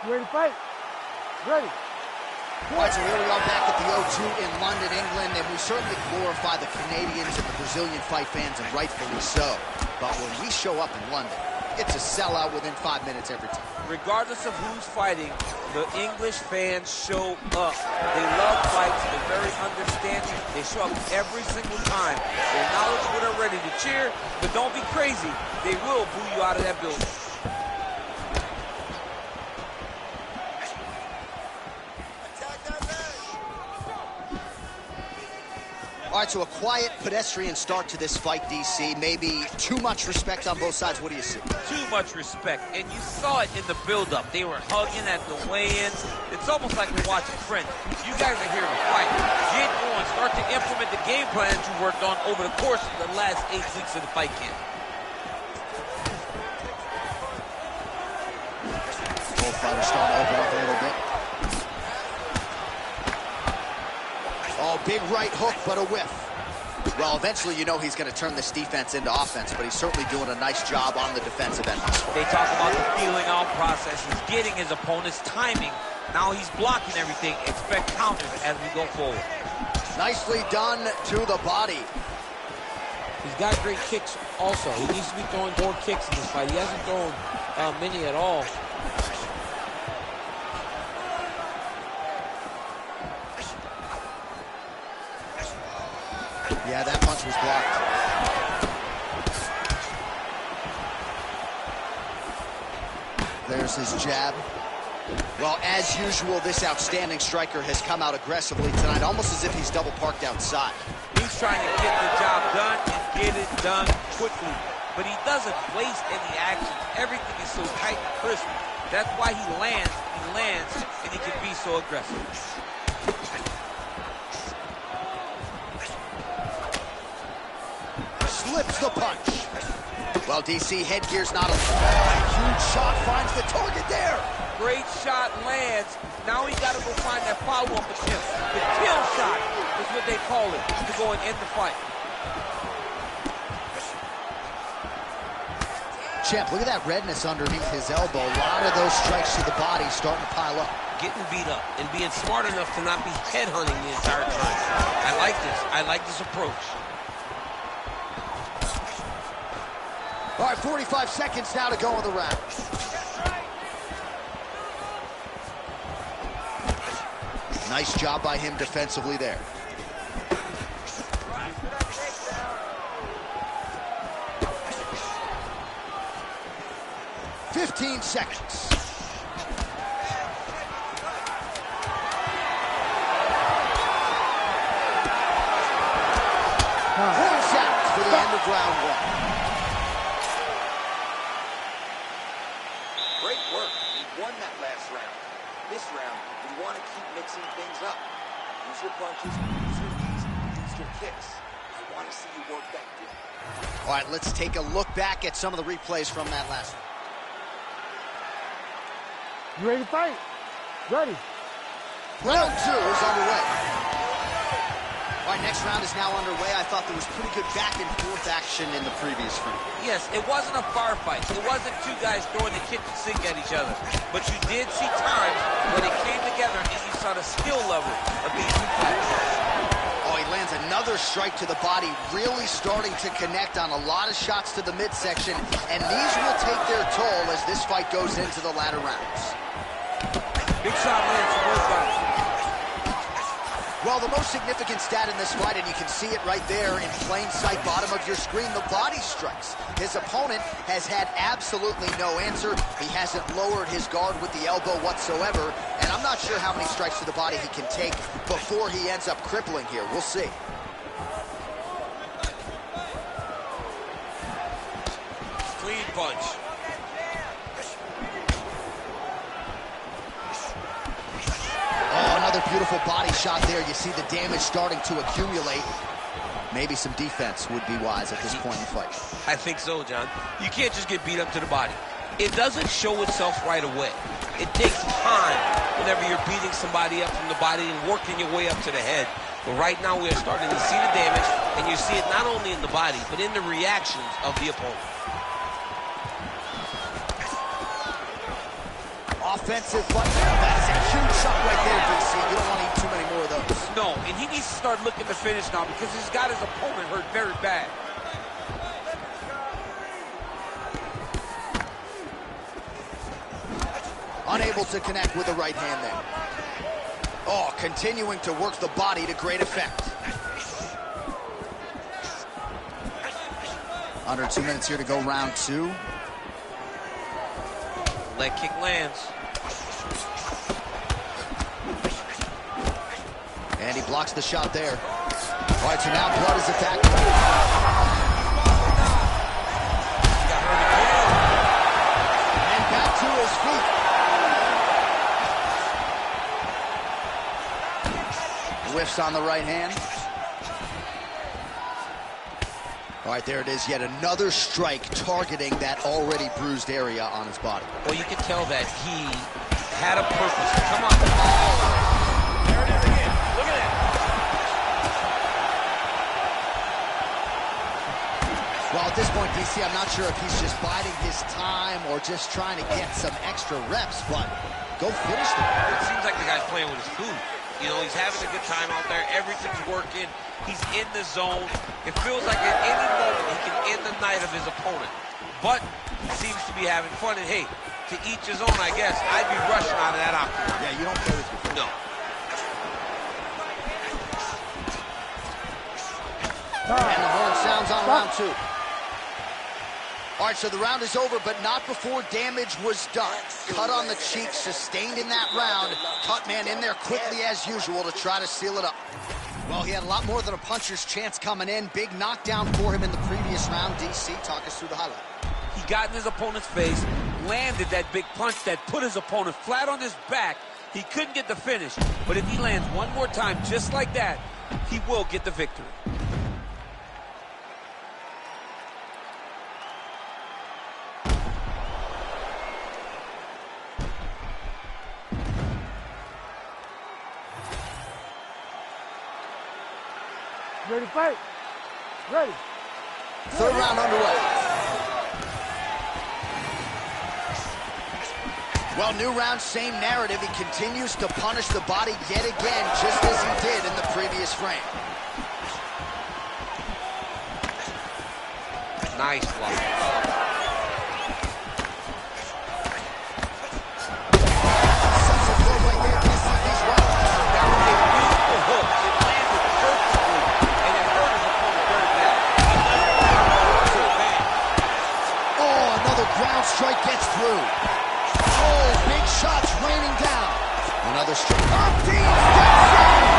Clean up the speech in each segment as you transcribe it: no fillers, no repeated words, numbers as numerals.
You ready to fight? Ready. All right, so here we are back at the O2 in London, England, and we certainly glorify the Canadians and the Brazilian fight fans, and rightfully so. But when we show up in London, it's a sellout within 5 minutes every time. Regardless of who's fighting, the English fans show up. They love fights. They're very understanding. They show up every single time. They're knowledgeable. They're ready to cheer, but don't be crazy. They will boo you out of that building. All right, so a quiet, pedestrian start to this fight, DC. Maybe too much respect on both sides. What do you see? Too much respect, and you saw it in the build-up. They were hugging at the weigh-ins. It's almost like we're watching Friends. You guys are here to fight. Get on, start to implement the game plan that you worked on over the course of the last 8 weeks of the fight camp. Both fighters starting to open up a little bit. Oh, big right hook, but a whiff. Well, eventually you know he's going to turn this defense into offense, but he's certainly doing a nice job on the defensive end. They talk about the feeling out process. He's getting his opponent's timing. Now he's blocking everything. Expect counters as we go forward. Nicely done to the body. He's got great kicks also. He needs to be throwing more kicks in this fight. He hasn't thrown many at all. Yeah, that punch was blocked. There's his jab. Well, as usual, this outstanding striker has come out aggressively tonight, almost as if he's double parked outside. He's trying to get the job done and get it done quickly. But he doesn't waste any action. Everything is so tight and crisp. That's why he lands, and he can be so aggressive. Slips the punch. Well, DC, headgear's not a huge shot, finds the target there. Great shot lands. Now he's got to go find that follow-up attempt. The kill shot is what they call it, to go and end the fight. Champ, look at that redness underneath his elbow. A lot of those strikes to the body starting to pile up. Getting beat up and being smart enough to not be headhunting the entire time. I like this. I like this approach. All right, 45 seconds now to go in the round. Nice job by him defensively there. "15 seconds. Points out for the end of round one. Great work. We won that last round. This round, we want to keep mixing things up. Use your punches, use your knees, use your kicks. I want to see you work that good. All right, let's take a look back at some of the replays from that last one. You ready to fight? Ready. Round two is underway. All right, next round is now underway. I thought there was pretty good back and forth action in the previous round. Yes, it wasn't a firefight. It wasn't two guys throwing the kitchen sink at each other. But you did see times when it came together and you saw the skill level of these two fighters. Oh, he lands another strike to the body, really starting to connect on a lot of shots to the midsection, and these will take their toll as this fight goes into the latter rounds. Big shot lands for both guys. Well, the most significant stat in this fight, and you can see it right there in plain sight, bottom of your screen, the body strikes. His opponent has had absolutely no answer. He hasn't lowered his guard with the elbow whatsoever, and I'm not sure how many strikes to the body he can take before he ends up crippling here. We'll see. Clean punch. Oh, another beautiful body shot there. You see the damage starting to accumulate. Maybe some defense would be wise at this point in the fight. I think so, John. You can't just get beat up to the body. It doesn't show itself right away. It takes time whenever you're beating somebody up from the body and working your way up to the head. But right now we are starting to see the damage, and you see it not only in the body, but in the reactions of the opponent. defensive, but that is a huge shot right there, DC. You don't want to eat too many more of those. No, and he needs to start looking to finish now because he's got his opponent hurt very bad. Unable to connect with the right hand there. Oh, continuing to work the body to great effect. Under 2 minutes here to go, round 2. Leg kick lands. And he blocks the shot there. All right, so now Blood is attacking. And back to his feet. Whiffs on the right hand. All right, there it is, yet another strike targeting that already bruised area on his body. Well, you can tell that he had a purpose. Come on. Oh. There it is again. Look at that. Well, at this point, DC, I'm not sure if he's just biding his time or just trying to get some extra reps, but go finish them. It seems like the guy's playing with his food. You know, he's having a good time out there. Everything's working. He's in the zone. It feels like at any moment he can end the night of his opponent. But he seems to be having fun. And hey, to each his own, I guess. I'd be rushing out of that octagon. Yeah, you don't play with your food. No. And the horn sounds on round 2. All right, so the round is over, but not before damage was done. Cut on the cheek, sustained in that round. Cutman in there quickly as usual to try to seal it up. Well, he had a lot more than a puncher's chance coming in. Big knockdown for him in the previous round. DC, talk us through the highlight. He got in his opponent's face, landed that big punch that put his opponent flat on his back. He couldn't get the finish, but if he lands one more time just like that, he will get the victory. Ready to fight? Ready. Third round underway. Well, new round, same narrative. He continues to punish the body yet again, just as he did in the previous frame. Nice block. Strike gets through. Oh, big shots raining down. Another strike. Oh, Dean steps in.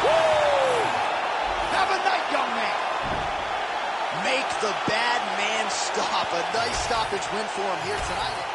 Woo! Have a night, young man. Make the bad man stop. A nice stoppage win for him here tonight.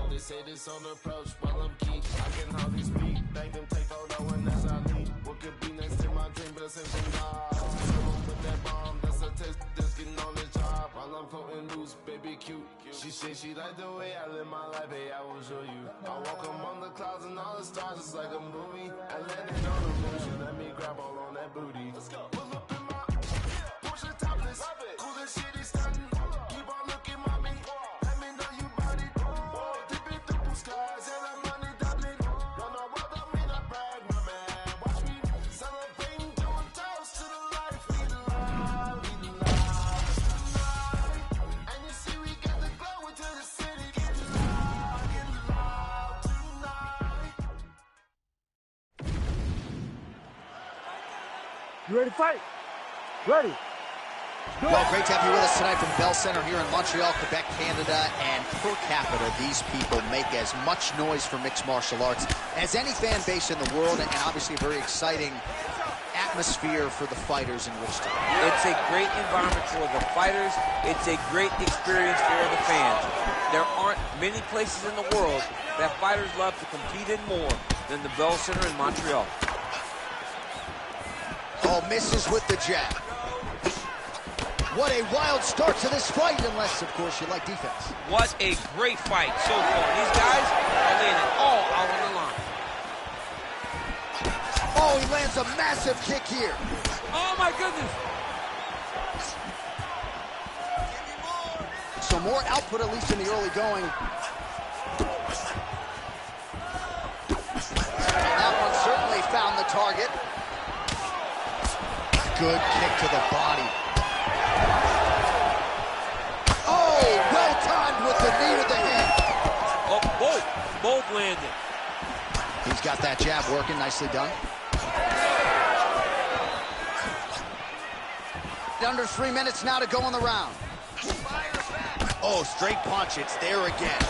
They say this on the approach, while I'm geek. I can hardly speak. Beg them take photo and that's I leave. What could be next in my dream, but same thing God. Someone put that bomb, that's a test. Just getting on the job while I'm floating loose, baby cute. She say she like the way I live my life, hey, I will show you. I walk among the clouds and all the stars, it's like a movie. I landed on the moon, she let me grab all on that booty. Let's go. Pull up in my Porsche topless, cool as shit is stunning. Keep on looking, mommy. Let me know you bought it. Skies and I'm money doubling. Run the world, I mean I brag, my man. Watch me celebrating, doing toast to the life we love, tonight. And you see we got the glow into the city. Get loud tonight. You ready to fight? Ready. Well, great to have you with us tonight from Bell Center here in Montreal, Quebec, Canada, and per capita, these people make as much noise for mixed martial arts as any fan base in the world, and obviously a very exciting atmosphere for the fighters in which to. It's a great environment for the fighters. It's a great experience for the fans. There aren't many places in the world that fighters love to compete in more than the Bell Center in Montreal. Oh, misses with the jab. What a wild start to this fight, unless, of course, you like defense. What a great fight so far. These guys are laying it all out on the line. Oh, he lands a massive kick here. Oh, my goodness. So more output, at least in the early going. That one certainly found the target. Good kick to the body. Oh, well timed with the knee to the head. Oh, both landed. He's got that jab working, nicely done. Under 3 minutes now to go in the round. Oh, straight punch, it's there again.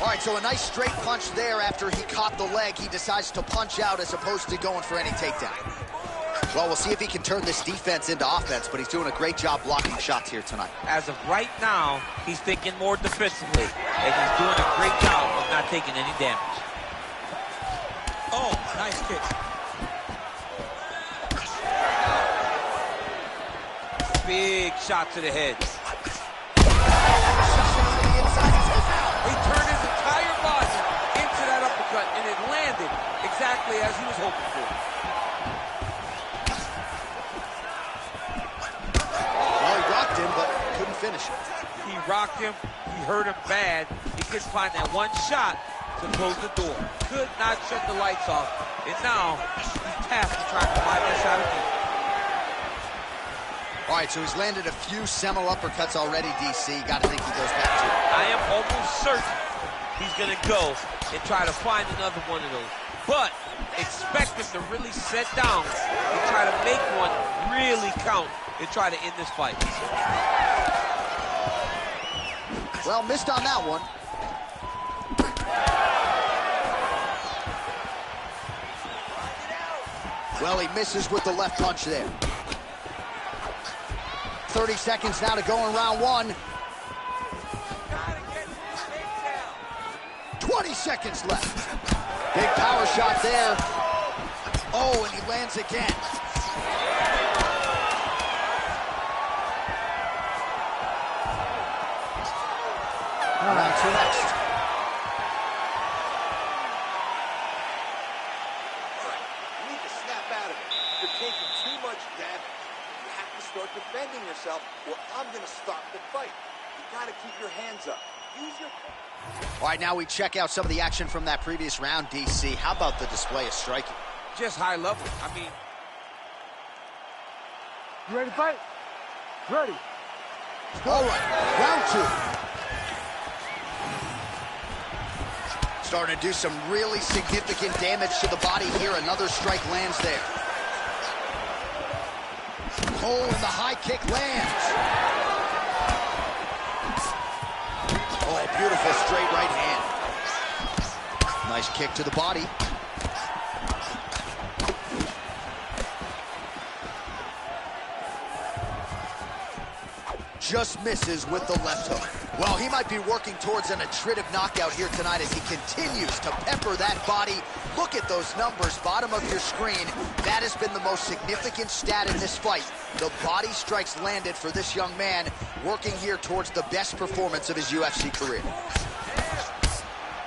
All right, so a nice straight punch there after he caught the leg. He decides to punch out as opposed to going for any takedown. Well, we'll see if he can turn this defense into offense, but he's doing a great job blocking shots here tonight. As of right now, he's thinking more defensively, and he's doing a great job of not taking any damage. Oh, nice kick. Big shot to the head. He turned his entire body into that uppercut, and it landed exactly as he was hoping for. But couldn't finish it. He rocked him, he hurt him bad. He couldn't find that one shot to close the door. Could not shut the lights off. And now he's tasked with trying to find that shot again. All right, so he's landed a few seminal uppercuts already, DC. Got to think he goes back to it. I am almost certain he's going to go and try to find another one of those. But expect him to really set down and try to make one really count and try to end this fight. Well, missed on that one. Well, he misses with the left punch there. 30 seconds now to go in round one. 20 seconds left. Big power shot there. Oh, and he lands again. Round two next. All right, you need to snap out of it. You're taking too much damage. You have to start defending yourself, or I'm going to stop the fight. You got to keep your hands up. Use your... All right, now we check out some of the action from that previous round, DC. How about the display of striking? Just high level. I mean... You ready to fight? Ready. All right, round two. Starting to do some really significant damage to the body here. Another strike lands there. Oh, and the high kick lands. Oh, beautiful straight right hand. Nice kick to the body. Just misses with the left hook. Well, he might be working towards an attritive knockout here tonight as he continues to pepper that body. Look at those numbers, bottom of your screen. That has been the most significant stat in this fight. The body strikes landed for this young man, working here towards the best performance of his UFC career.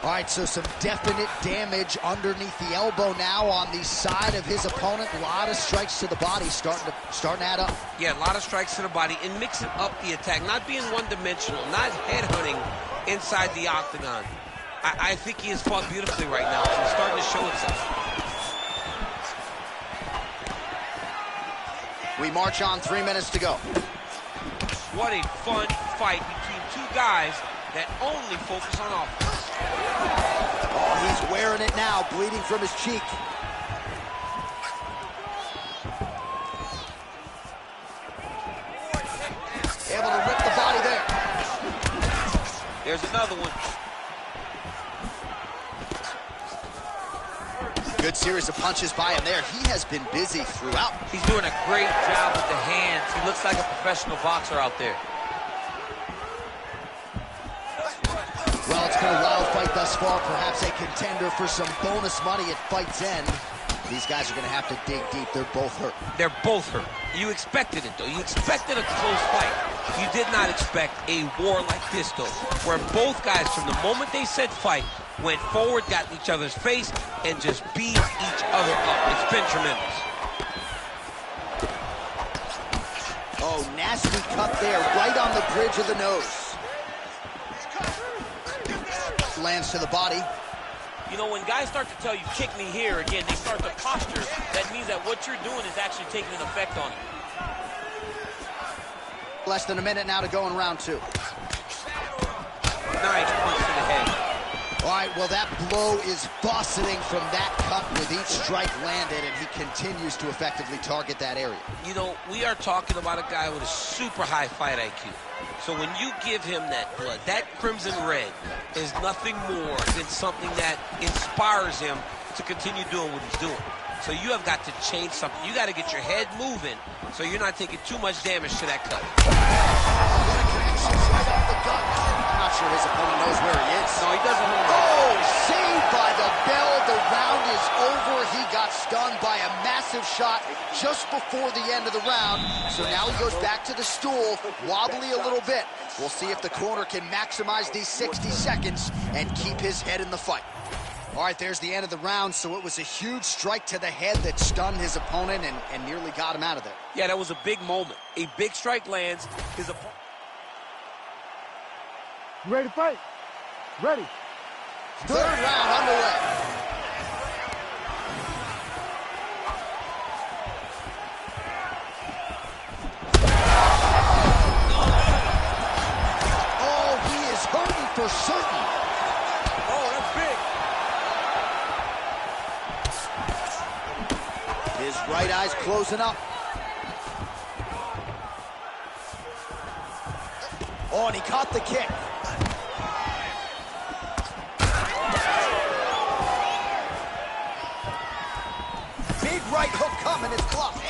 All right, so some definite damage underneath the elbow now on the side of his opponent. A lot of strikes to the body starting to add up. Yeah, a lot of strikes to the body and mixing up the attack, not being one-dimensional, not headhunting inside the octagon. I think he has fought beautifully right now. So it's starting to show itself. We march on, 3 minutes to go. What a fun fight between two guys that only focus on offense. Oh, he's wearing it now, bleeding from his cheek. Able to rip the body there. There's another one. Good series of punches by him there. He has been busy throughout. He's doing a great job with the hands. He looks like a professional boxer out there. Well, it's been a wild fight thus far. Perhaps a contender for some bonus money at fight's end. These guys are going to have to dig deep. They're both hurt. They're both hurt. You expected it, though. You expected a close fight. You did not expect a war like this, though, where both guys, from the moment they said fight, went forward, got in each other's face, and just beat each other up. It's been tremendous. Oh, nasty cut there, right on the bridge of the nose. Lands to the body. You know, when guys start to tell you, kick me here, again, they start to posture. That means that what you're doing is actually taking an effect on it. Less than a minute now to go in round two. Nice punch to the head. All right, well, that blow is buffeting from that cut with each strike landed, and he continues to effectively target that area. You know, we are talking about a guy with a super high fight IQ. So when you give him that blood, that crimson red is nothing more than something that inspires him to continue doing what he's doing. So you have got to change something. You got to get your head moving so you're not taking too much damage to that cut. Right off the gut. I'm not sure his opponent knows where he is. No, he doesn't. Oh, saved by the bell. The round is over. He got stunned by a massive shot just before the end of the round. So now he goes back to the stool, wobbly a little bit. We'll see if the corner can maximize these 60 seconds and keep his head in the fight. All right, there's the end of the round. So it was a huge strike to the head that stunned his opponent and nearly got him out of there. Yeah, that was a big moment. A big strike lands. His opponent. You ready to fight? Ready. Third round underway. Oh, he is hurting for certain. Oh, that's big. His right eye's closing up. Oh, and he caught the kick. Big right hook coming, it's blocked.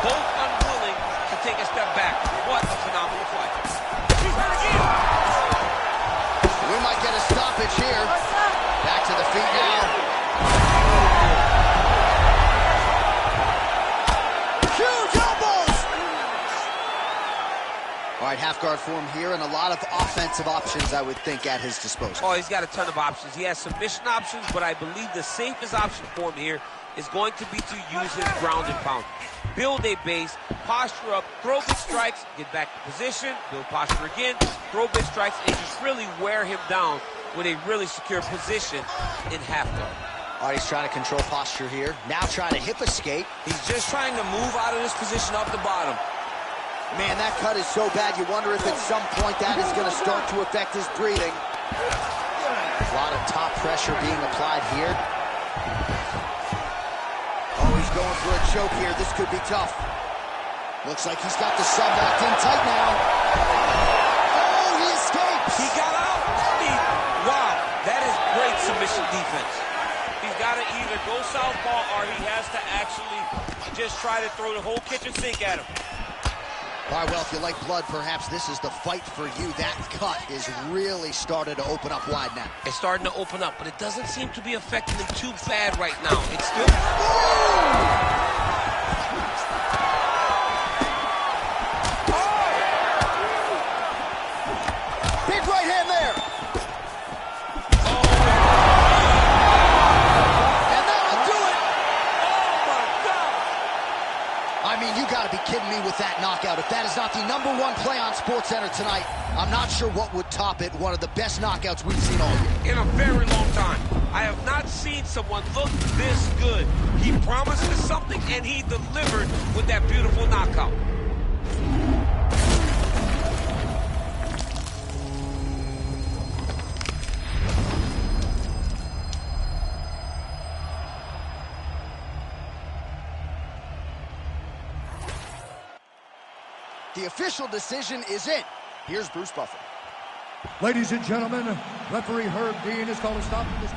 Both unwilling to take a step back. What a phenomenal fight. We might get a stoppage here. Back to the feet now. Huge elbows! All right, half guard form here, and a lot of offensive options, I would think, at his disposal. Oh, he's got a ton of options. He has submission options, but I believe the safest option for him here is going to be to use his ground and pound. Build a base, posture up, throw big strikes, get back to position, build posture again, throw big strikes, and just really wear him down with a really secure position in half guard. All right, he's trying to control posture here. Now trying to hip escape. He's just trying to move out of this position off the bottom. Man, that cut is so bad, you wonder if at some point that is going to start to affect his breathing. A lot of top pressure being applied here. Oh, he's going for a choke here. This could be tough. Looks like he's got the sub locked in tight now. Oh, he escapes. He got out. Wow, that is great submission defense. He's got to either go southpaw or he has to actually just try to throw the whole kitchen sink at him. All right, well, if you like blood, perhaps this is the fight for you. That cut is really started to open up wide now. It's starting to open up, but it doesn't seem to be affecting him too bad right now. It's still... Big right hand there. And that'll do it. Oh, my God. I mean, you got to be kidding me with that knockout. If that is not the #1 play on SportsCenter tonight, I'm not sure what would top it. One of the best knockouts we've seen all year. In a very long time. I have not seen someone look this good. He promised us something, and he delivered with that beautiful knockout. The official decision is in. Here's Bruce Buffer. Ladies and gentlemen, referee Herb Dean is calling a stop to this.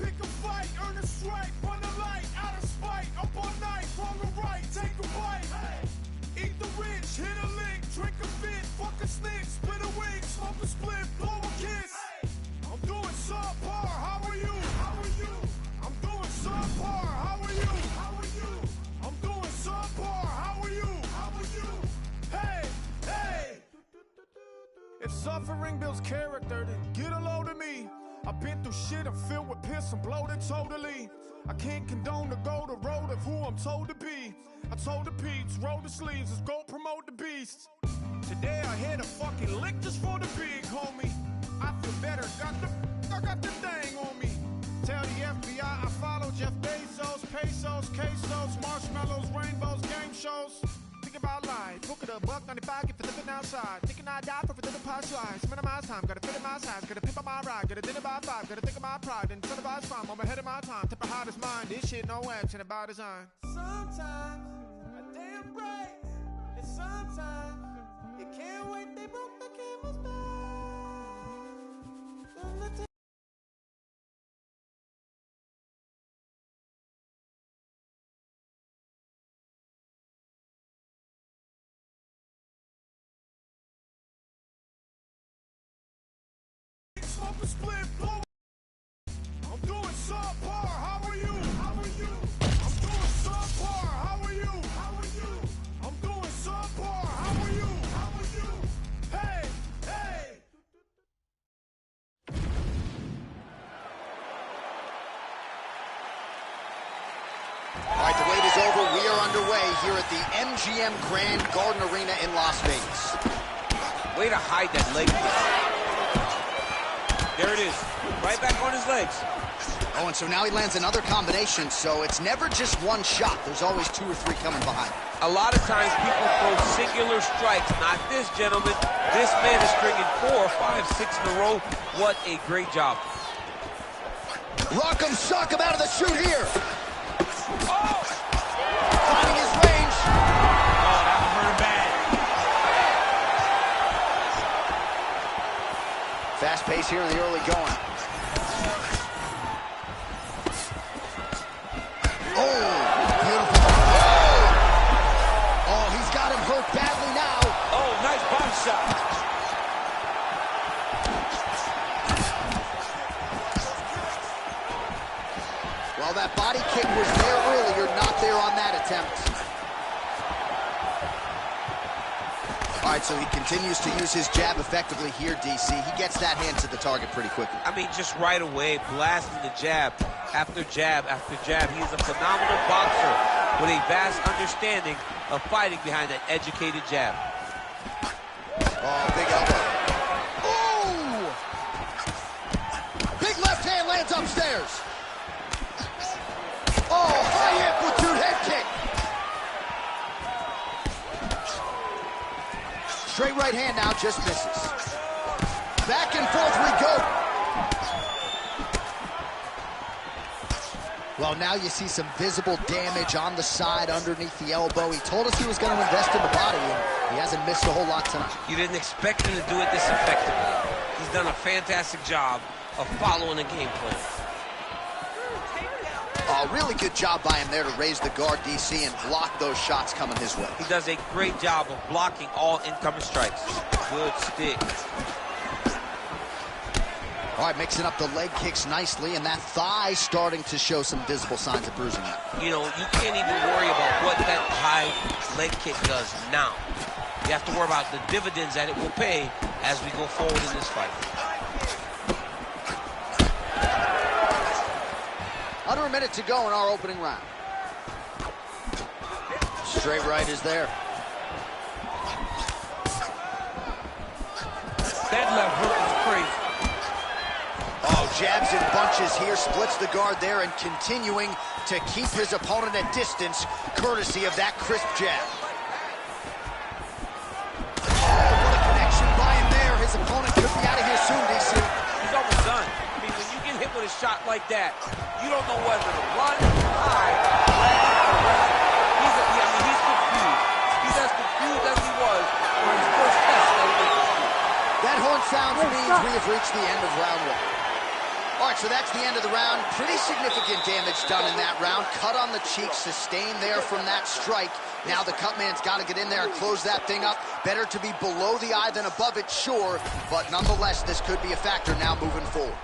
Pick a fight, earn a strike, run a light, out of spite, up all night, wrong or right, take a bite. Eat the rich, hit a lick, drink a fit, fuck a snick, split a wig, smoke a split, blow a kiss. I'm doing subpar, how are you? How are you? I'm doing subpar, how are you? How are you? I'm doing subpar, how are you? How are you? Hey, hey! If suffering builds character, then get a load of me. I've been through shit, I'm filled with piss, I'm bloated totally. I can't condone to go the road of who I'm told to be. I told the peeps, roll the sleeves, let's go promote the beast. Today I hit a fucking lick just for the big homie. I feel better, I got the thing on me. Tell the FBI I follow Jeff Bezos, pay shows. Think about life. Book it a $1.95 if you're living outside. Thinking I die for a little past lives. Minimize time, gotta fit in my size. Gotta pimp on my ride, gotta dinner by 5. Gotta think of my pride and incentivize crime. I'm ahead of my time. Tip of hottest mind. This shit no action about design. Sometimes I damn right. And sometimes you can't wait. They broke the camel's back. I'm doing subpar. How are you? How are you? I'm doing subpar. How are you? How are you? I'm doing subpar. How are you? How are you? Hey, hey. All right, the wait is over. We are underway here at the MGM Grand Garden Arena in Las Vegas. Way to hide that leg kick. There it is. Right back on his legs. Oh, and so now he lands another combination, so it's never just one shot. There's always 2 or 3 coming behind. A lot of times people throw singular strikes. Not this, gentlemen. This man is stringing 4, 5, 6 in a row. What a great job. Rock'em sock'em out of the chute here. Oh! Finding his range. Oh, that one hurt him bad. Fast pace here in the early going. Oh, beautiful. Oh, he's got him hurt badly now. Oh, nice body shot. Well, that body kick was there earlier, not there on that attempt. All right, so he continues to use his jab effectively here, DC. He gets that hand to the target pretty quickly. I mean, just right away, blasting the jab after jab after jab. He's a phenomenal boxer with a vast understanding of fighting behind that educated jab. Oh, big elbow. Oh! Big left hand lands upstairs. Oh, high amplitude head kick. Straight right hand now, just misses. Back and forth we go. Well, now you see some visible damage on the side underneath the elbow. He told us he was going to invest in the body, and he hasn't missed a whole lot tonight. You didn't expect him to do it this effectively. He's done a fantastic job of following the game plan. Really good job by him there to raise the guard, DC, and block those shots coming his way. He does a great job of blocking all incoming strikes. Good stick. All right, mixing up the leg kicks nicely, and that thigh starting to show some visible signs of bruising. You know, you can't even worry about what that high leg kick does now. You have to worry about the dividends that it will pay as we go forward in this fight. Under a minute to go in our opening round. Straight right is there. That left hook is crazy. Oh, jabs in bunches here, splits the guard there, and continuing to keep his opponent at distance, courtesy of that crisp jab. Oh, what a connection by him there. His opponent could be out of here soon, DC. He's almost done. I mean, when you get hit with a shot like that, you don't know whether to run, hide, land, or rest. He's confused. He's as confused as he was on his first test. That horn sounds means we have reached the end of round 1. All right, so that's the end of the round. Pretty significant damage done in that round. Cut on the cheek, sustained there from that strike. Now the cut man's got to get in there and close that thing up. Better to be below the eye than above it, sure. But nonetheless, this could be a factor now moving forward.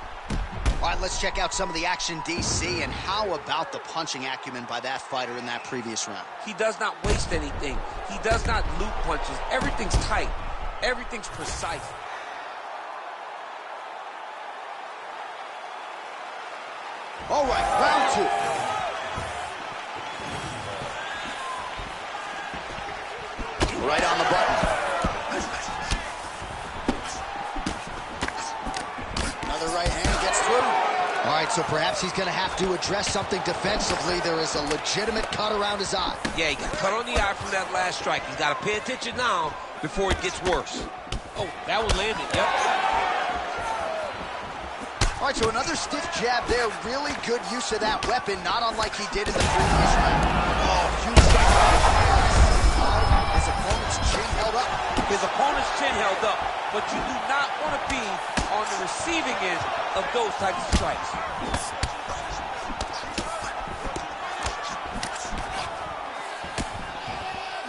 All right, let's check out some of the action, DC. And how about the punching acumen by that fighter in that previous round? He does not waste anything. He does not loop punches. Everything's tight. Everything's precise. All right, round 2. Right on the button. Another right hand gets through. All right, so perhaps he's going to have to address something defensively. There is a legitimate cut around his eye. Yeah, he got cut on the eye from that last strike. He's got to pay attention now before it gets worse. Oh, that one landed, yep. All right, so another stiff jab there. Really good use of that weapon, not unlike he did in the previous round. Oh, huge strike. His opponent's chin held up. His opponent's chin held up, but you do not want to be on the receiving end of those types of strikes.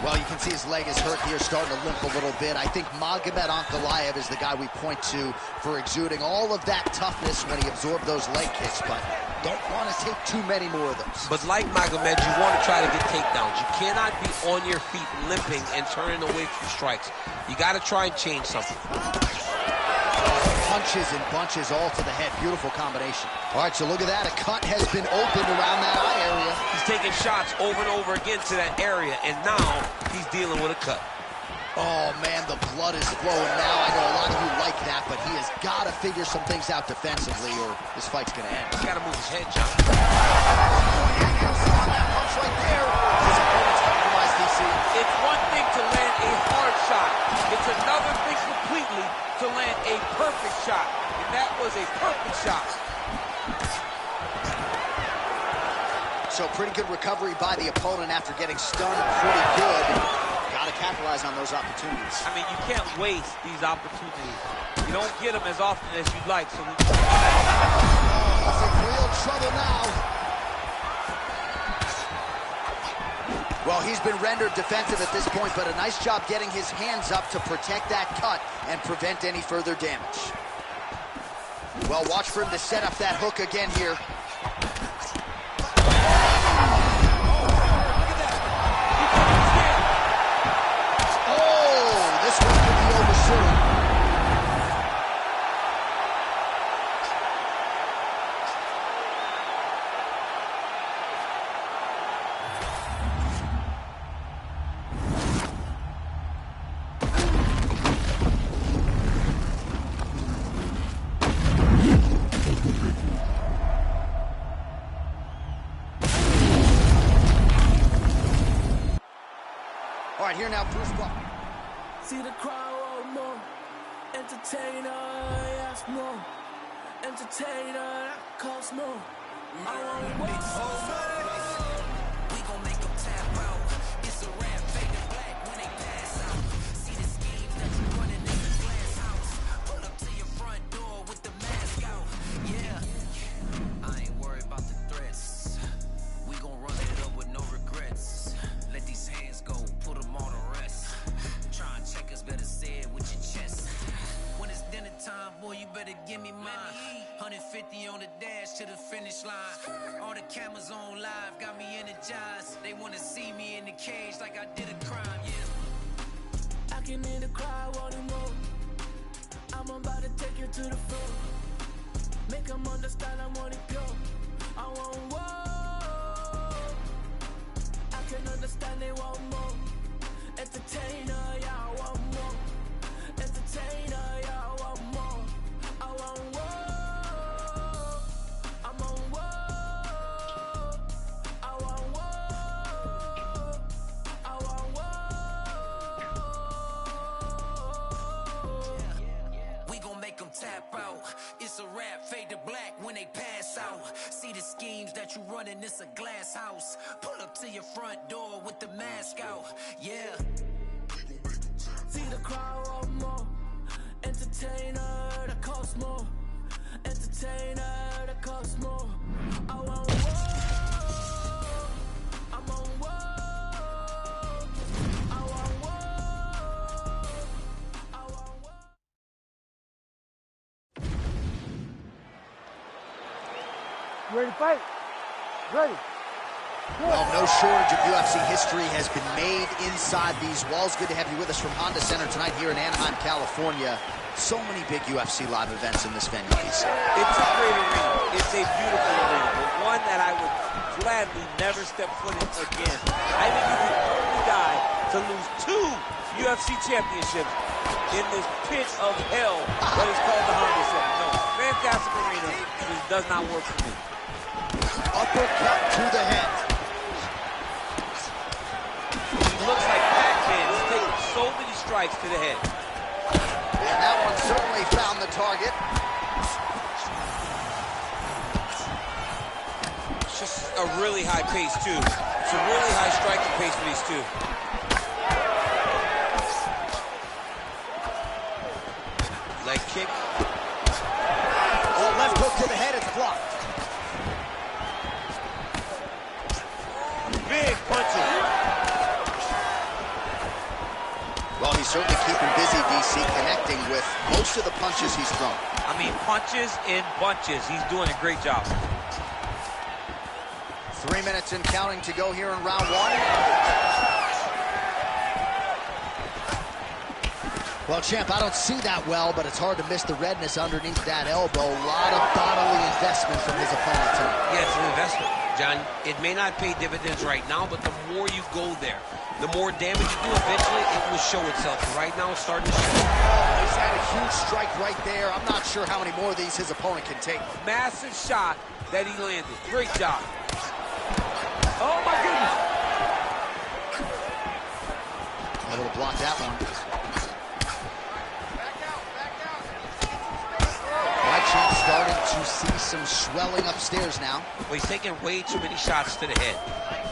Well, you can see his leg is hurt here, starting to limp a little bit. I think Magomed Ankalaev is the guy we point to for exuding all of that toughness when he absorbed those leg kicks, but don't want to take too many more of those. But like Magomed, you want to try to get takedowns. You cannot be on your feet limping and turning away from strikes. You got to try and change something. Punches and bunches all to the head. Beautiful combination. All right, so look at that. A cut has been opened around that eye area. He's taking shots over and over again to that area, and now he's dealing with a cut. Oh, man, the blood is flowing now. I know a lot of you like that, but he has got to figure some things out defensively or this fight's going to end. He's got to move his head, John. That punch right there. His opponent's compromised, DC. It's one thing to land a hard shot. It's another thing completely to land a perfect shot. And that was a perfect shot. So pretty good recovery by the opponent after getting stunned pretty good. Got to capitalize on those opportunities. I mean, you can't waste these opportunities. You don't get them as often as you'd like. So He's in real trouble now. Well, he's been rendered defensive at this point, but a nice job getting his hands up to protect that cut and prevent any further damage. Well, watch for him to set up that hook again here. Oh, this one could be over soon. All right, here now, Bruce Buck. See the crowd want more. Entertainer, yes, more. Entertainer, that costs more. I want more. We gon' make them tap out. It's a rap, faded black when they pass out. See the scheme that you running in the glass house. Pull up to your front door with the mask out. Yeah, I ain't worried about the threats. We gon' run it up with no regrets. Let these hands go, put them on the rest. Try and check us, better say it with your chest. When it's dinner time, boy, you better give me mine. 150 on the dash to the finish line. All the cameras on live, got me energized. They wanna see me in the cage like I did a crime, yeah. I can hear the crowd wanting more. I'm about to take you to the floor. Make them understand I want it pure. I want war. I can understand they want more. Entertainer, yeah, I want more. Entertainer, yeah, I want more. I want war. I'm on war. I want war. I want war. We gon' make them tap out. It's a rap, fade to black when they pass out. See the schemes that you running, it's a glass house. Pull up to your front door with the mask out. Yeah. See the crowd want more. Entertainer, that costs more. Entertainer, that costs more. I want war. I'm on war. I want war. I want war. You ready to fight? Ready. Well, no shortage of UFC history has been made inside these walls. Good to have you with us from Honda Center tonight here in Anaheim, California. So many big UFC live events in this venue, DC. It's a great arena. It's a beautiful arena, but one that I would gladly never step foot in again. I think he's the only guy to lose 2 UFC championships in this pit of hell that is called the Honda Center. No, fantastic arena. This does not work for me. Uppercut to the head. He looks like Pac-Man. He's taking so many strikes to the head. And that one certainly found the target. It's just a really high pace, too. It's a really high striking pace for these two. Leg kick. Oh, left hook to the head, it's blocked. Big punches. Well, he's certainly keeping busy, DC, connecting with most of the punches he's thrown. I mean, punches in bunches. He's doing a great job. 3 minutes and counting to go here in round one. Well, champ, I don't see that well, but it's hard to miss the redness underneath that elbow. A lot of bodily investment from his opponent tonight. Yeah, it's an investment, John. It may not pay dividends right now, but the more you go there, the more damage you do, eventually it will show itself. Right now, it's starting to show. Oh, he's had a huge strike right there. I'm not sure how many more of these his opponent can take. Massive shot that he landed. Great job. Oh, my goodness. Able to block that one. Champ's starting to see some swelling upstairs now. Well, he's taking way too many shots to the head.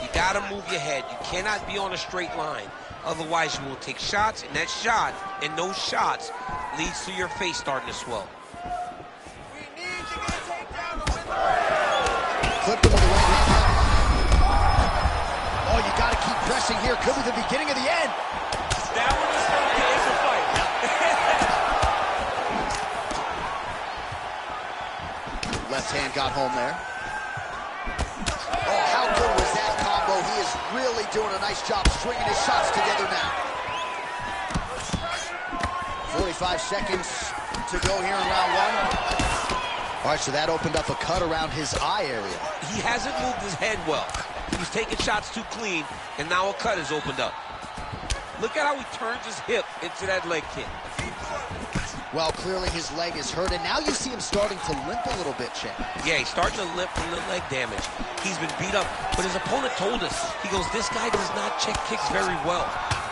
You got to move your head. You cannot be on a straight line. Otherwise, you will take shots, and that shot and those shots leads to your face starting to swell. We need to get a takedown to win the round. Clipped him with the right hand. Oh, you got to keep pressing here. Could be the beginning of the end. That one is going to end the fight. Left hand got home there. Oh, how good was that combo? He is really doing a nice job stringing his shots together now. 45 seconds to go here in round one. All right, so that opened up a cut around his eye area. He hasn't moved his head well. He's taking shots too clean, and now a cut has opened up. Look at how he turns his hip into that leg kick. Well, clearly his leg is hurt, and now you see him starting to limp a little bit, Champ. Yeah, he's starting to limp from the leg damage. He's been beat up, but his opponent told us, he goes, this guy does not check kicks very well.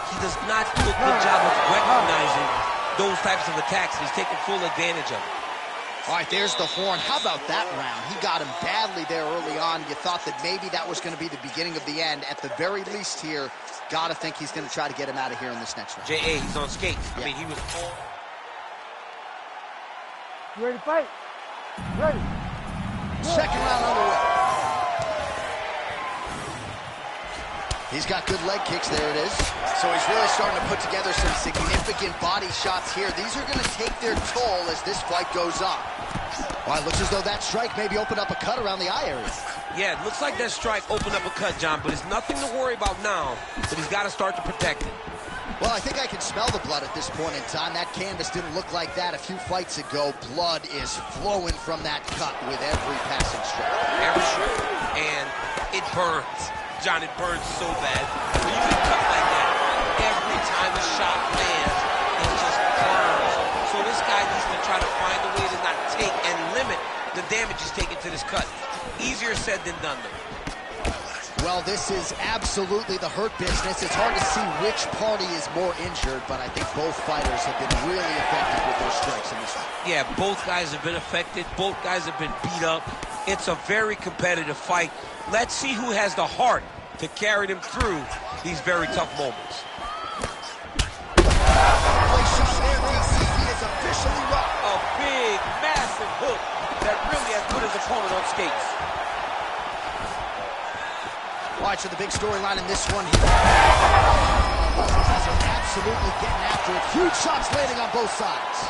He does not do a good job of recognizing those types of attacks, and he's taking full advantage of it. All right, there's the horn. How about that round? He got him badly there early on. You thought that maybe that was going to be the beginning of the end. At the very least here, got to think he's going to try to get him out of here in this next round. J.A., he's on skates. Yeah. I mean, he was all... You ready to fight? Ready. Second round underway. He's got good leg kicks, there it is. So he's really starting to put together some significant body shots here. These are going to take their toll as this fight goes on. Well, it looks as though that strike maybe opened up a cut around the eye area. Yeah, it looks like that strike opened up a cut, John, but it's nothing to worry about now, but he's got to start to protect it. Well, I think I can smell the blood at this point in time. That canvas didn't look like that a few fights ago. Blood is flowing from that cut with every passing strike. Every strike. And it burns. John, it burns so bad. When you get cut like that, every time a shot lands, it just burns. So this guy needs to try to find a way to not take and limit the damage he's taking to this cut. Easier said than done, though. Well, this is absolutely the hurt business. It's hard to see which party is more injured, but I think both fighters have been really effective with their strikes in this one. Yeah, both guys have been affected. Both guys have been beat up. It's a very competitive fight. Let's see who has the heart to carry them through these very tough moments. Play shot there, DC. He is officially rocked. A big, massive hook that really has put his opponent on skates. All right, so the big storyline in this one here. These guys are absolutely getting after it. Huge shots landing on both sides.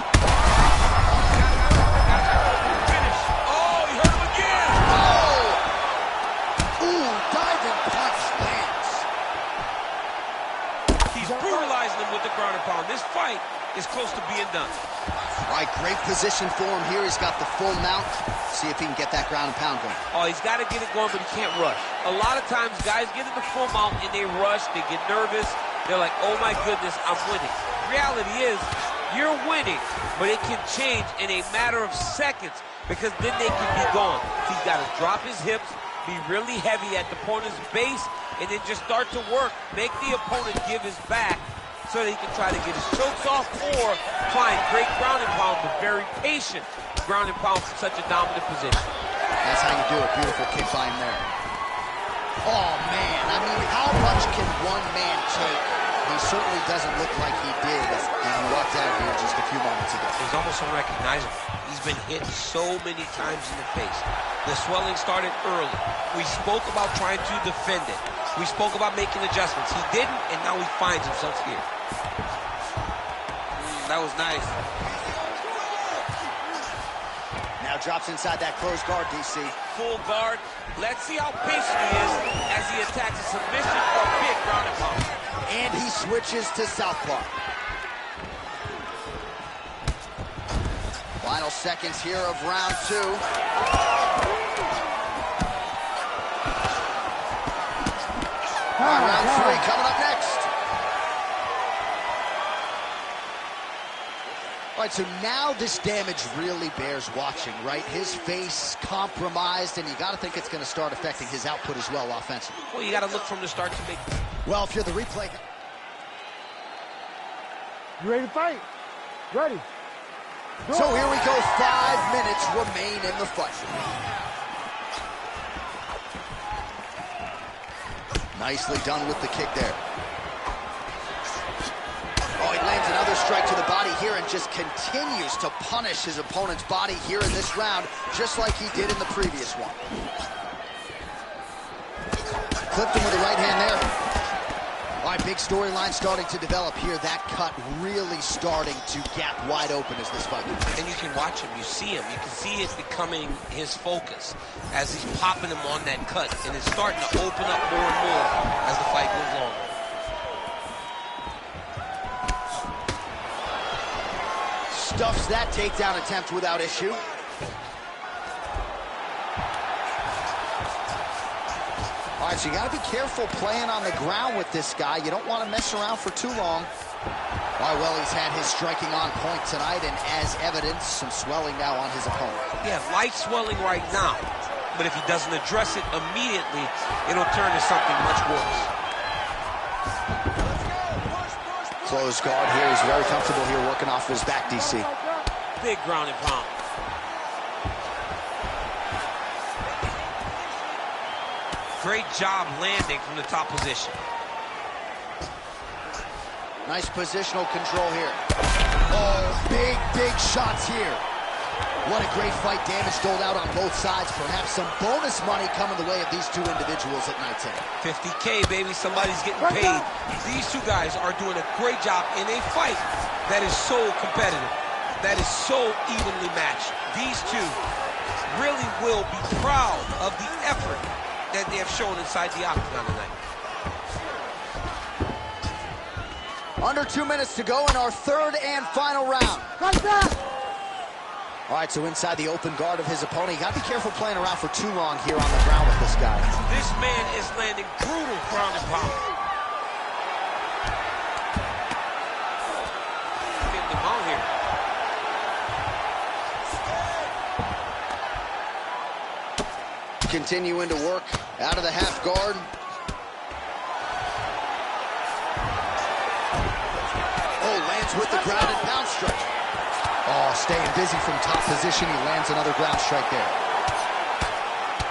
Finish. Oh, he hurt him again. Oh! Ooh, diving punch lands. He's brutalizing him with the ground and pound. This fight is close to being done. All right, great position for him here. He's got the full mount. See if he can get that ground and pound going. Oh, he's got to get it going, but he can't rush. A lot of times, guys get in the full mount and they rush, they get nervous. They're like, oh my goodness, I'm winning. Reality is, You're winning, but it can change in a matter of seconds because then they can be gone. He's got to drop his hips, be really heavy at the opponent's base, and then just start to work. Make the opponent give his back so that he can try to get his chokes off, or applying great ground and pound, but very patient ground and pound from such a dominant position. That's how you do it. Beautiful kick by him there. Oh, man. I mean, how much can one man take? He certainly doesn't look like he did when he walked out here just a few moments ago. He's almost unrecognizable. He's been hit so many times in the face. The swelling started early. We spoke about trying to defend it. We spoke about making adjustments. He didn't, and now he finds himself here. That was nice. Now drops inside that closed guard, DC. Full guard. Let's see how patient he is as he attacks a submission or big ground and pound. And he switches to southpaw. Final seconds here of round 2. Round 3 coming up next. All right, so now this damage really bears watching, right? His face compromised, and you got to think it's going to start affecting his output as well offensively. Well, you got to look from the start to make. Well, if you're the replay. You ready to fight? Ready. Go. So here we go. 5 minutes remain in the fight. Nicely done with the kick there. Oh, he lands another strike to the body here and just continues to punish his opponent's body here in this round, just like he did in the previous one. Clipped him with the right hand there. All right, big storyline starting to develop here. That cut really starting to gap wide open as this fight goes. And you can watch him, you see him, you can see it becoming his focus as he's popping him on that cut, and it's starting to open up more and more as the fight goes on. Stuffs that takedown attempt without issue. All right, so you got to be careful playing on the ground with this guy. You don't want to mess around for too long. All right, well, he's had his striking on point tonight, and as evidence, some swelling now on his opponent. Yeah, light swelling right now, but if he doesn't address it immediately, it'll turn to something much worse. Close guard here. He's very comfortable here working off his back, DC. Big ground and pound. Great job landing from the top position. Nice positional control here. Oh, big shots here. What a great fight. Damage doled out on both sides. Perhaps some bonus money coming the way of these two individuals at night 10. $50K, baby. Somebody's getting paid. These two guys are doing a great job in a fight that is so competitive, that is so evenly matched. These two really will be proud of the effort that they have shown inside the octagon tonight. Under 2 minutes to go in our third and final round. All right, so inside the open guard of his opponent. You got to be careful playing around for too long here on the ground with this guy. This man is landing brutal ground and pound. Getting them out here. Continuing to work out of the half guard. Oh, lands with the ground and pound strike. Oh, staying busy from top position. He lands another ground strike there.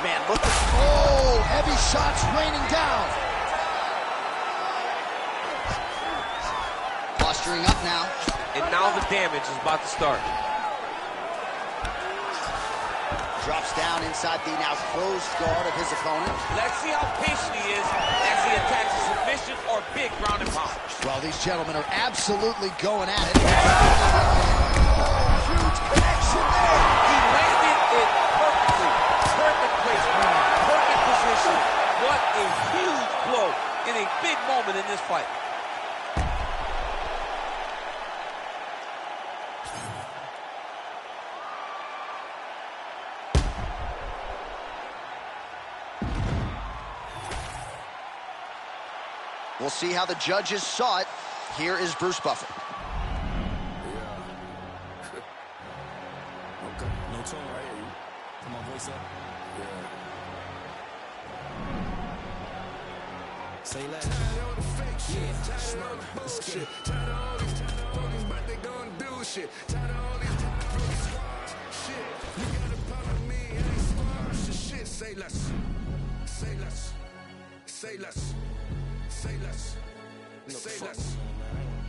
Man, look at... Oh, heavy shots raining down. Posturing up now. And now the damage is about to start. Drops down inside the now closed guard of his opponent. Let's see how patient he is as he attacks a submission or big ground and pound. Well, these gentlemen are absolutely going at it. Huge connection there. He landed it perfectly. Perfect placement, perfect position. What a huge blow in a big moment in this fight. We'll see how the judges saw it. Here is Bruce Buffer. the tune right here. Put my voice up. Yeah. Say less. Tired of all the fake shit. Tired of all the bullshit. Tired of all these, but they gon' do shit. Tired of all these squads. Shit. You got a problem with me, I ain't squash. Shit. Say less. Say less. Say less. Say less. Say less.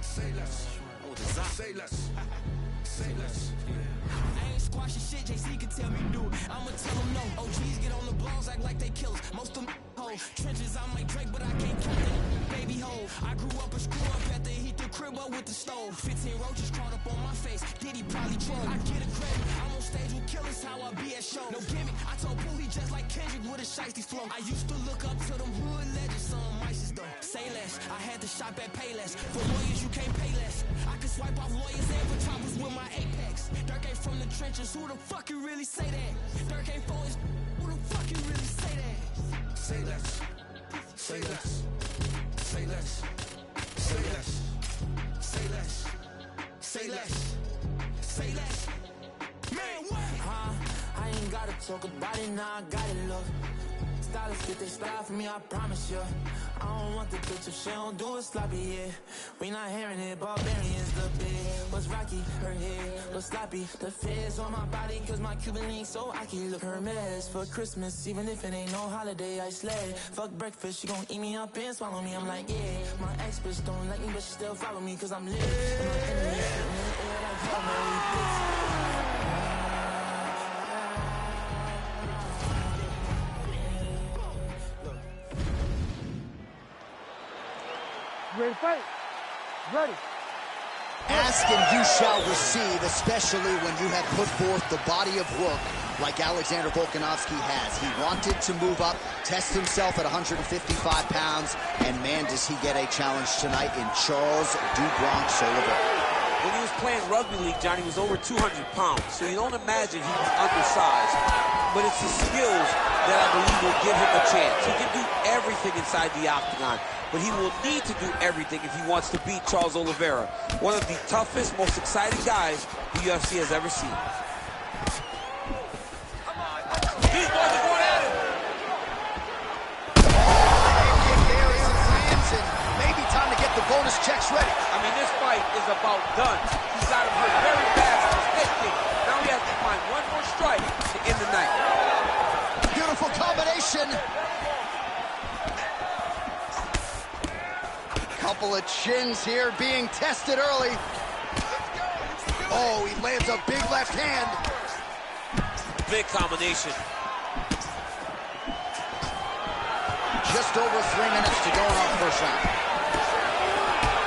Say less. Say less. Say less. I ain't squashing shit, JC can tell me do it. I'ma tell them no. OGs get on the blogs, act like they killers. Most of them hoes. Trenches, I'm like Drake, but I can't count that baby hole. I grew up a screw up after he heat the crib up with the stove. 15 roaches crawled up on my face. Diddy probably troll. I get a credit. I'm on stage with killers, how I be at shows. No gimmick. I told Bully just like Kendrick with a shiesty flow. I used to look up to them hood legends, some mices though. Say less. I had to shop at Payless. For lawyers, you can't pay less. I can swipe off lawyers and for choppers with my Apex. Dirk ain't from the trenches, who the fuck you really say that? Dirk ain't for his, who the fuck you really say that? Say less. Say less. Say less. Say less. Say less. Say less. Say less. Man, what? I ain't gotta talk about it, now I got it, look. Stylists get their style from me, I promise you. I don't want the bitch if she don't do it sloppy, yeah. We not hearing it, barbarians the big. Was rocky, her head was sloppy. The feds on my body, cause my Cuban link so I can look her mess. For Christmas, even if it ain't no holiday, I sled. Fuck breakfast, she gon' eat me up and swallow me. I'm like, yeah. My ex bitch don't like me, but she still follow me, cause I'm lit. And my enemies shooting in the air like Hail Mary blitz. Ready to fight? Ready. Ask and you shall receive, especially when you have put forth the body of work like Alexander Volkanovski has. He wanted to move up, test himself at 155 pounds, and man, does he get a challenge tonight in Charles "Du Bronx" Oliveira. When he was playing rugby league, Johnny, he was over 200 pounds, so you don't imagine he was undersized. But it's the skills that I believe will give him a chance. He can do everything inside the octagon, but he will need to do everything if he wants to beat Charles Oliveira, one of the toughest, most exciting guys the UFC has ever seen. These boys are going at it. There is lands, and maybe time to get the bonus checks ready. I mean, this fight is about done. He's got him hurt very bad on his head kick. Now he has to find one more strike to end the night. Beautiful combination. Couple of chins here being tested early. Oh, he lands a big left hand. Big combination. Just over 3 minutes to go in our first round.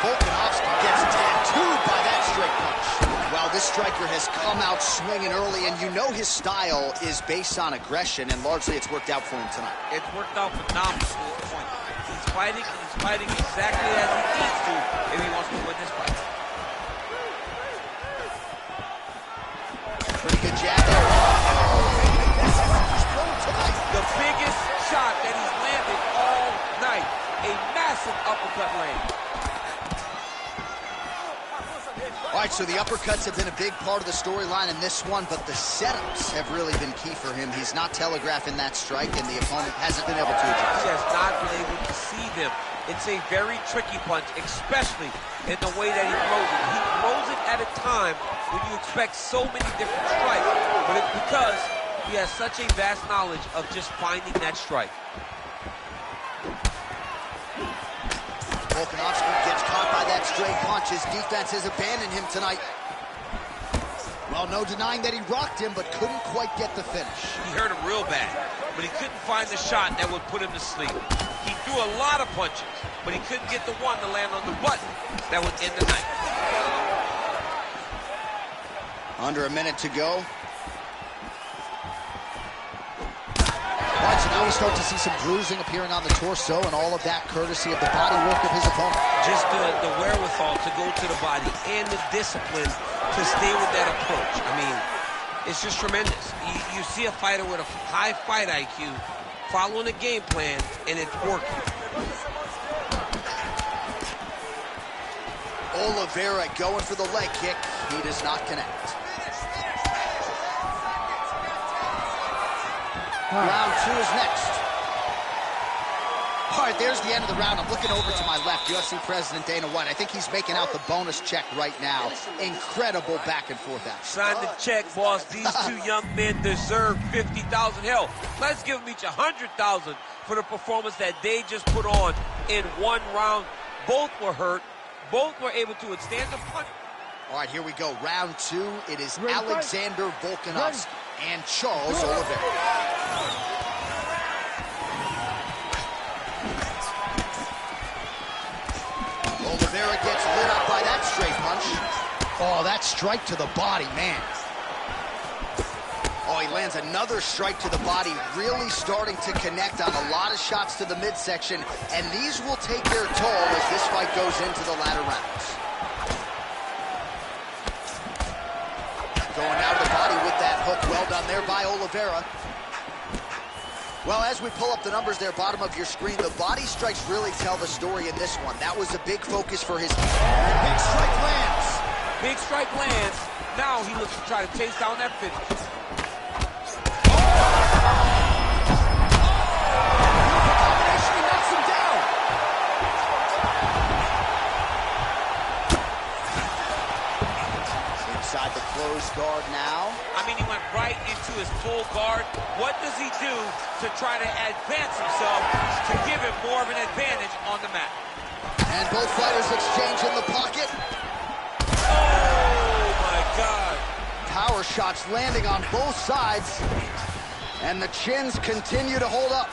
Volkanovski gets tattooed by that straight punch. Well, this striker has come out swinging early, and you know his style is based on aggression, and largely it's worked out for him tonight. It's worked out phenomenally to this point. He's fighting exactly as he needs to if he wants to win this fight. Pretty good jab there. The biggest shot that he's landed all night. A massive uppercut land. All right, so the uppercuts have been a big part of the storyline in this one, but the setups have really been key for him. He's not telegraphing that strike, and the opponent hasn't been able to adjust. He has not been able to see them. It's a very tricky punch, especially in the way that he throws it. He throws it at a time when you expect so many different strikes, but it's because he has such a vast knowledge of just finding that strike. Volkanovski gets caught by that straight punch. His defense has abandoned him tonight. Well, no denying that he rocked him, but couldn't quite get the finish. He hurt him real bad, but he couldn't find the shot that would put him to sleep. He threw a lot of punches, but he couldn't get the one to land on the button that would end the night. Under a minute to go. All right, so now we start to see some bruising appearing on the torso, and all of that courtesy of the body work of his opponent. Just the wherewithal to go to the body and the discipline to stay with that approach. I mean, it's just tremendous. You see a fighter with a high fight IQ following a game plan, and it's working. Oliveira going for the leg kick. He does not connect. Round 2 is next. All right, there's the end of the round. I'm looking over to my left, UFC President Dana White. I think he's making out the bonus check right now. Incredible back and forth action. Sign the check, boss. These two young men deserve $50,000. Hell, let's give them each $100,000 for the performance that they just put on in one round. Both were hurt. Both were able to withstand the punch. All right, here we go. Round 2. It is Alexander Volkanovski and Charles Oliveira. Oliveira gets lit up by that straight punch. Oh, that strike to the body, man. Oh, he lands another strike to the body, really starting to connect on a lot of shots to the midsection, and these will take their toll as this fight goes into the latter rounds. Going out of the body with that hook, well done there by Oliveira. Well, as we pull up the numbers there, bottom of your screen, the body strikes really tell the story in this one. That was a big focus for his team. Big strike lands. Big strike lands. Now he looks to try to chase down that finish. Combination, he knocks him down. Inside the closed guard now. I mean, he went right into his full guard. What does he do to try to advance himself to give him more of an advantage on the mat? And both fighters exchange in the pocket. Oh, my God. Power shots landing on both sides. And the chins continue to hold up.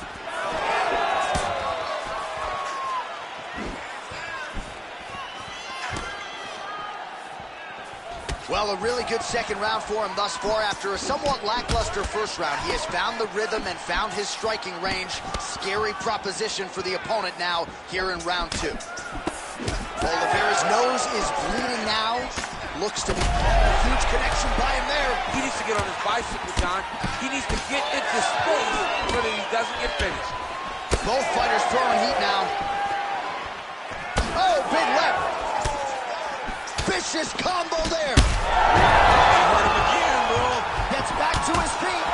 Well, a really good second round for him thus far. After a somewhat lackluster first round, he has found the rhythm and found his striking range. Scary proposition for the opponent now here in round 2. Oliveira's nose is bleeding now. Looks to be a huge connection by him there. He needs to get on his bicycle, John. He needs to get into space so that he doesn't get finished. Both fighters throwing heat now. Oh, big left. Vicious combo there. He hurt him again, bro. Gets back to his feet.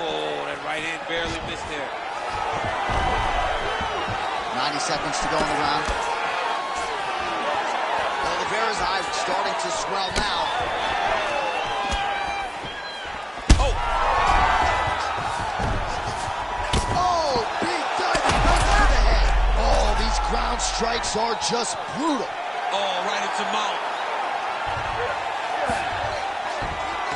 Oh, that right hand barely missed there. 90 seconds to go in the round. Oliveira's eyes are starting to swell now. Oh. Oh, big diving right to the head. Oh, these ground strikes are just brutal. Oh, right into mount.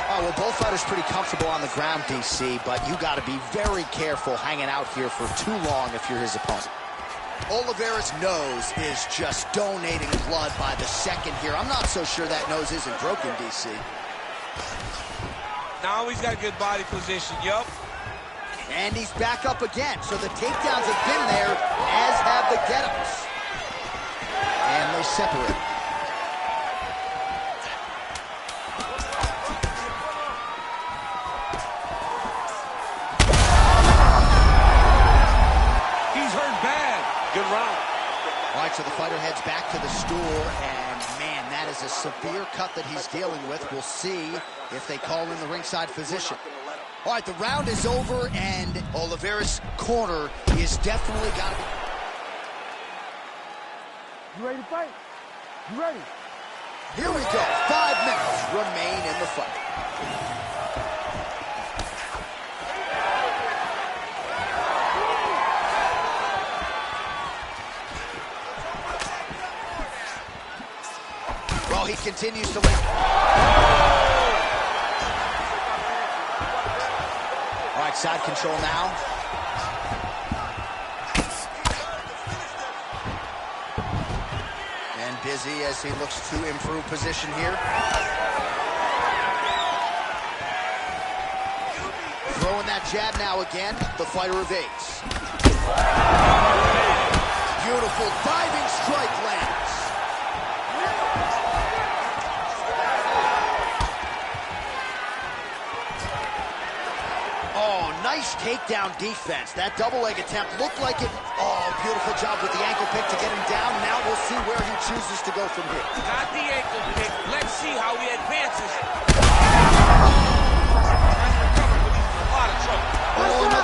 Oh, well, both fighters pretty comfortable on the ground, DC, but you got to be very careful hanging out here for too long if you're his opponent. Oliveira's nose is just donating blood by the second here. I'm not so sure that nose isn't broken, DC. Now he's got good body position, yup. And he's back up again. So the takedowns have been there, as have the get-ups. And they separate. He's hurt bad. Good round. All right, so the fighter heads back to the stool, and man, that is a severe cut that he's dealing with. We'll see if they call in the ringside physician. All right, the round is over, and Oliveira's corner is definitely got to be... You ready to fight? You ready? Here we go. 5 minutes remain in the fight. Well, he continues to lead. All right, side control now. And busy as he looks to improve position here. Throwing that jab now again. The fighter evades. Beautiful diving strike lands. Oh, nice takedown defense. That double leg attempt looked like it. Oh, beautiful job with the ankle pick to get him down. Now we'll see where he chooses to go from here. Not the ankle pick. Let's see how he advances.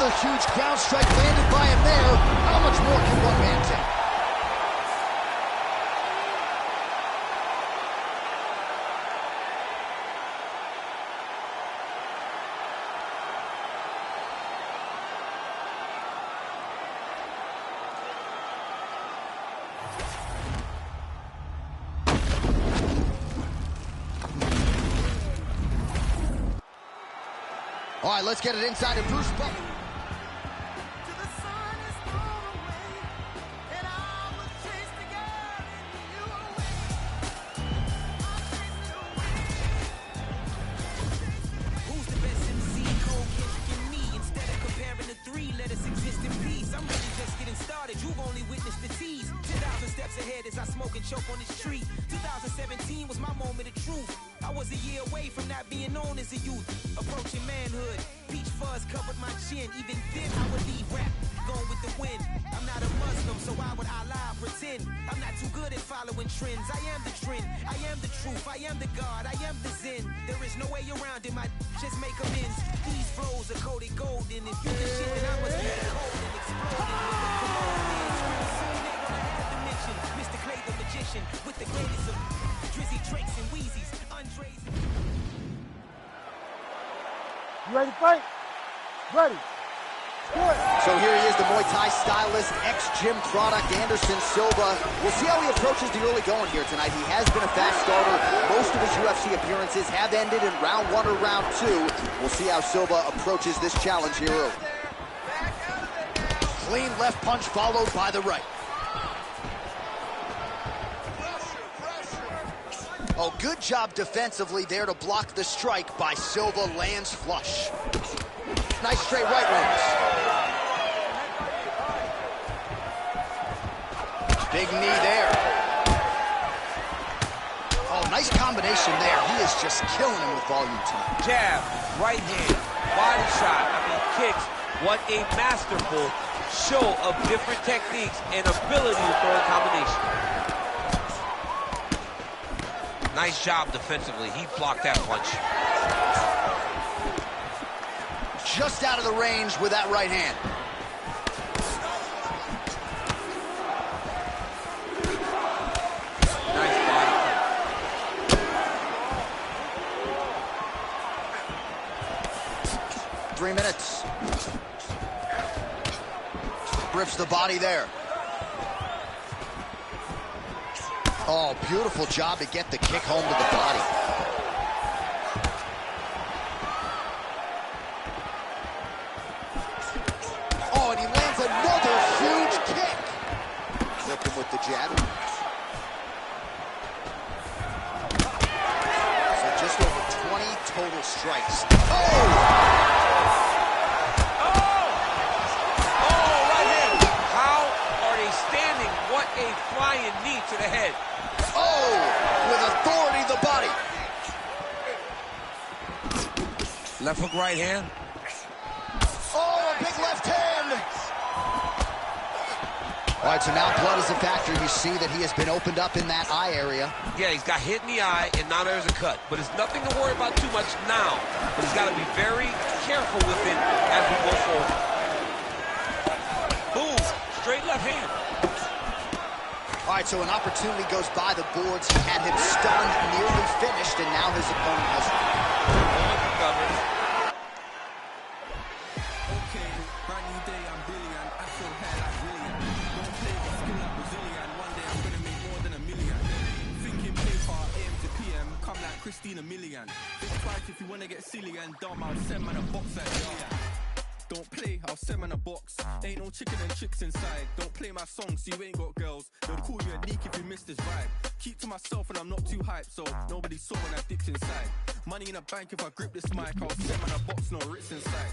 Another huge ground strike landed by him there. How much more can one man take? All right, let's get it inside of Bruce Buffer. Who's the best MC? Cole, Kendrick, and me. Instead of comparing the three, let us exist in peace. I'm really just getting started. You've only witnessed the tease. 10,000 steps ahead as I smoke and choke on this tree. 2017 was my moment of truth. I was a year away from not being known as a youth. Approaching manhood. Peach fuzz covered my chin. Even then I would leave rap going with the wind. I'm not a Muslim, so why would I lie or pretend? I'm not too good at following trends. I am the trend. I am the truth. I am the God. I am the Zen. There is no way around it. My just make amends. These flows are coated golden. If you the shit, then I must be cold and exploding. Soon they gonna have to mention Mr. Clay the magician with the greatest of Drizzy, Drakes, and Wheezies. Andres. You ready to fight? Ready. So here he is, the Muay Thai stylist, ex-gym product, Anderson Silva. We'll see how he approaches the early going here tonight. He has been a fast starter. Most of his UFC appearances have ended in round 1 or round 2. We'll see how Silva approaches this challenge here early. Clean left punch followed by the right. Oh, good job defensively there to block the strike by Silva. Lands flush. Nice straight right lands. Big knee there. Oh, nice combination there. He is just killing him with volume tonight. Jab, right hand, body shot, kicks. What a masterful show of different techniques and ability to throw a combination. Nice job defensively. He blocked that punch. Just out of the range with that right hand. Nice body. 3 minutes. Rips the body there. Oh, beautiful job to get the kick home to the body. Oh, and he lands another huge kick. Clip him with the jab. So just over 20 total strikes. Oh! What a flying knee to the head. Oh, with authority the body. Left hook, right hand. Oh, a big left hand. All right, so now blood is a factor. You see that he has been opened up in that eye area. Yeah, he's got hit in the eye, and now there's a cut. But it's nothing to worry about too much now. But he's got to be very careful with it as we go forward. Boom, straight left hand. All right, so an opportunity goes by the boards. He had him stunned, nearly finished, and now his opponent has Okay, brand new day, I'm brilliant. I feel hair like brilliant. Don't play with skill like Brazilian. One day I'm gonna make more than $1 million. Thinking paper, AM to PM, come like Christina Milian. Think twice if you wanna get silly and dumb, I'll send man a box like Jillian. Don't play, I'll send man a box. Ain't no chicken and chicks inside. Don't play my songs, so you ain't got girls. They'll call you a neek if you miss this vibe. Keep to myself and I'm not too hyped, so nobody saw when I dipped inside. Money in a bank if I grip this mic, I'll send man a box, no Ritz inside.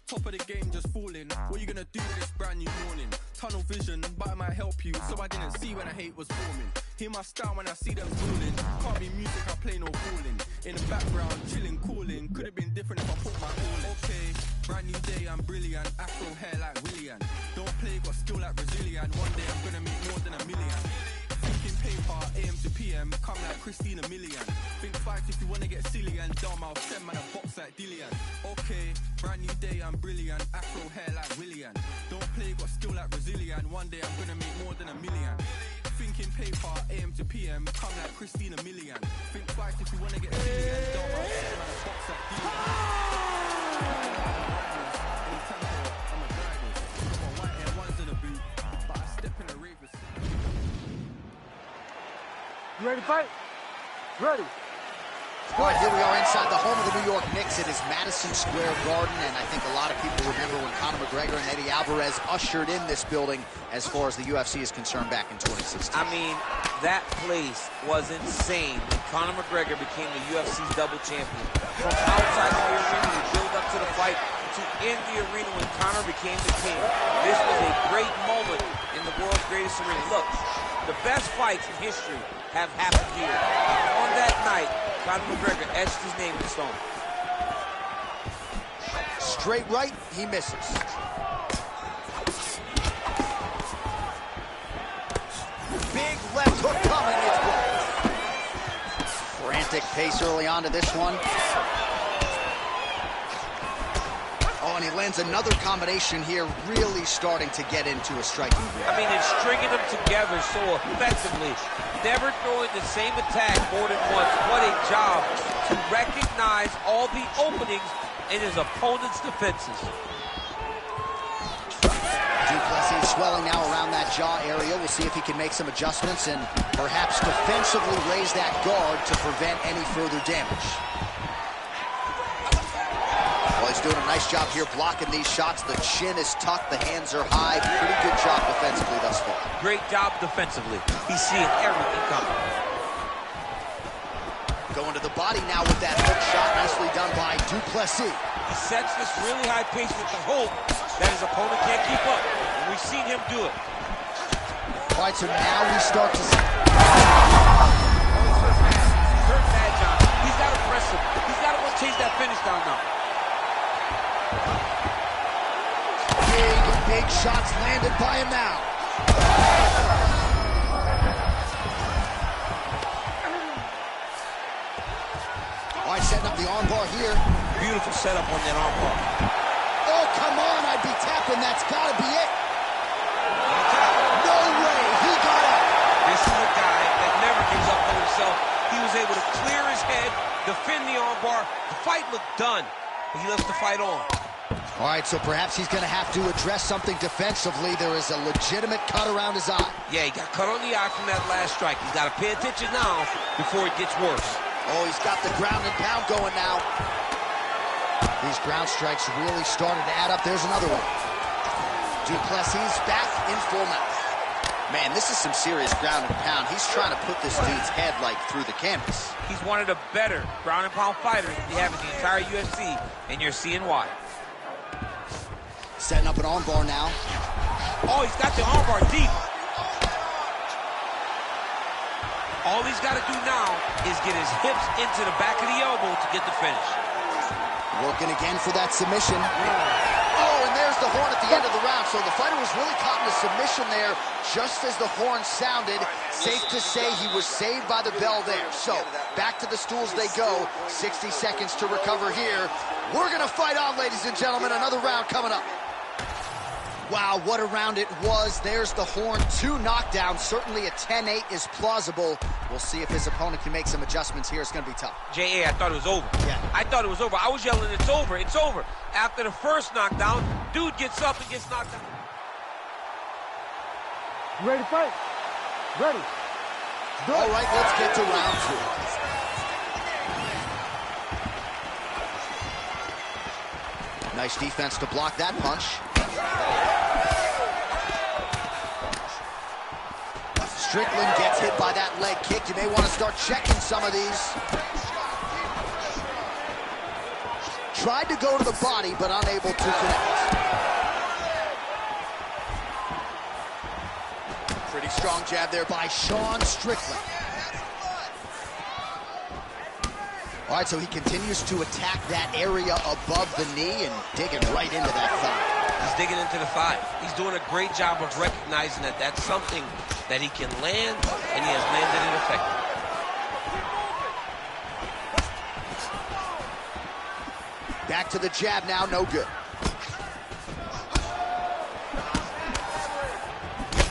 Top of the game, just falling. What you gonna do with this brand new morning? Tunnel vision, but it might help you, so I didn't see when the hate was forming. Hear my style when I see them falling. Can't be music, I play no calling. In the background, chilling, calling. Could have been different if I put my all in. Okay, brand new day, I'm brilliant. Afro hair like Willian. Don't play, got skill like Brazilian. One day I'm gonna make more than $1 million. Thinking paper, AM to PM, come like Christina Milian. Think twice if you wanna get silly and dumb, I'll send man a box like Dillian. Okay. Brand new day, I'm brilliant. Afro hair like Willian. Don't play, got skill like Brazilian. One day I'm gonna make more than $1 million. Thinking paper, AM to PM, come like Christina Milian. Think twice if you wanna get silly and don't mind sitting on a box like Dillian. Any tempo, I'm a driver. Got my white Air Ones in the boot, but I step in the Ravens. You ready to fight? Ready. All right, here we are inside the home of the New York Knicks. It is Madison Square Garden, and I think a lot of people remember when Conor McGregor and Eddie Alvarez ushered in this building as far as the UFC is concerned back in 2016. I mean, that place was insane when Conor McGregor became the UFC's double champion. From outside the arena to build up to the fight to in the arena when Conor became the king. This was a great moment in the world's greatest arena. Look, the best fights in history have happened here. On that night, Conor McGregor etched his name in stone. Straight right, he misses. Big left hook coming, it's blocked. Frantic pace early on to this one. Oh, and he lands another combination here, really starting to get into a striking grip. I mean, it's stringing them together so effectively. Never throwing the same attack more than once. What a job to recognize all the openings in his opponent's defenses. Duplessis swelling now around that jaw area. We'll see if he can make some adjustments and perhaps defensively raise that guard to prevent any further damage. Well, he's doing a nice job here blocking these shots. The chin is tucked, the hands are high. Pretty good job defensively thus far. Great job defensively. He's seeing everything coming. Going to the body now with that hook shot. Nicely done by Duplessis. He sets this really high pace with the hope that his opponent can't keep up. And we've seen him do it. All right, so now we start to see. He's hurt bad, John. He's got to press him. He's got to want to chase that finish down now. Big shots landed by him now. All right, setting up the armbar here. Beautiful setup on that armbar. Oh, come on, I'd be tapping. That's got to be it. No way, he got up. This is a guy that never gives up on himself. He was able to clear his head, defend the armbar. The fight looked done, but he lets the fight on. All right, so perhaps he's going to have to address something defensively. There is a legitimate cut around his eye. Yeah, he got cut on the eye from that last strike. He's got to pay attention now before it gets worse. Oh, he's got the ground and pound going now. These ground strikes really started to add up. There's another one. Duplessis back in full mount. Man, this is some serious ground and pound. He's trying to put this dude's head like through the canvas. He's one of the better ground and pound fighters we have in the entire UFC, and you're seeing why. Setting up an armbar now. Oh, he's got the armbar deep. All he's got to do now is get his hips into the back of the elbow to get the finish. Working again for that submission. Oh, and there's the horn at the end of the round. So the fighter was really caught in a submission there just as the horn sounded. Safe to say he was saved by the bell there. So back to the stools they go. 60 seconds to recover here. We're going to fight on, ladies and gentlemen. Another round coming up. Wow, what a round it was. There's the horn. 2 knockdowns. Certainly a 10-8 is plausible. We'll see if his opponent can make some adjustments here. It's going to be tough. J.A., I thought it was over. Yeah. I thought it was over. I was yelling, it's over, it's over. After the first knockdown, dude gets up and gets knocked out. You ready to fight? Ready. All right, let's get to round 2. Nice defense to block that punch. Strickland gets hit by that leg kick. You may want to start checking some of these. Tried to go to the body, but unable to connect. Pretty strong jab there by Sean Strickland. All right, so he continues to attack that area above the knee and digging right into that thigh. He's digging into the thigh. He's doing a great job of recognizing that that's something that he can land, and he has landed it effectively. Back to the jab now, no good.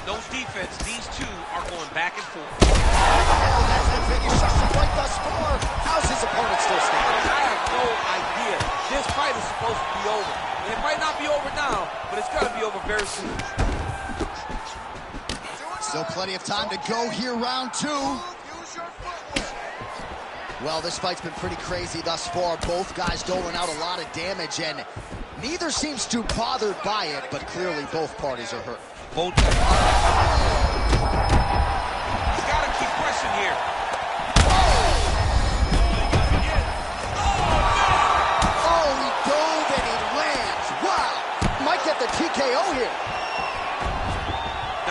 No defense. These two are going back and forth. Oh, that's the biggest shot right thus far. How's his opponent still standing? I have no idea. This fight is supposed to be over. And it might not be over now, but it's going to be over very soon. Still plenty of time to go here, round two. Well, this fight's been pretty crazy thus far. Both guys doling out a lot of damage, and neither seems too bothered by it, but clearly both parties are hurt. Both. He's got to keep pressing here. Oh, he dove and he lands. Wow. Might get the TKO here.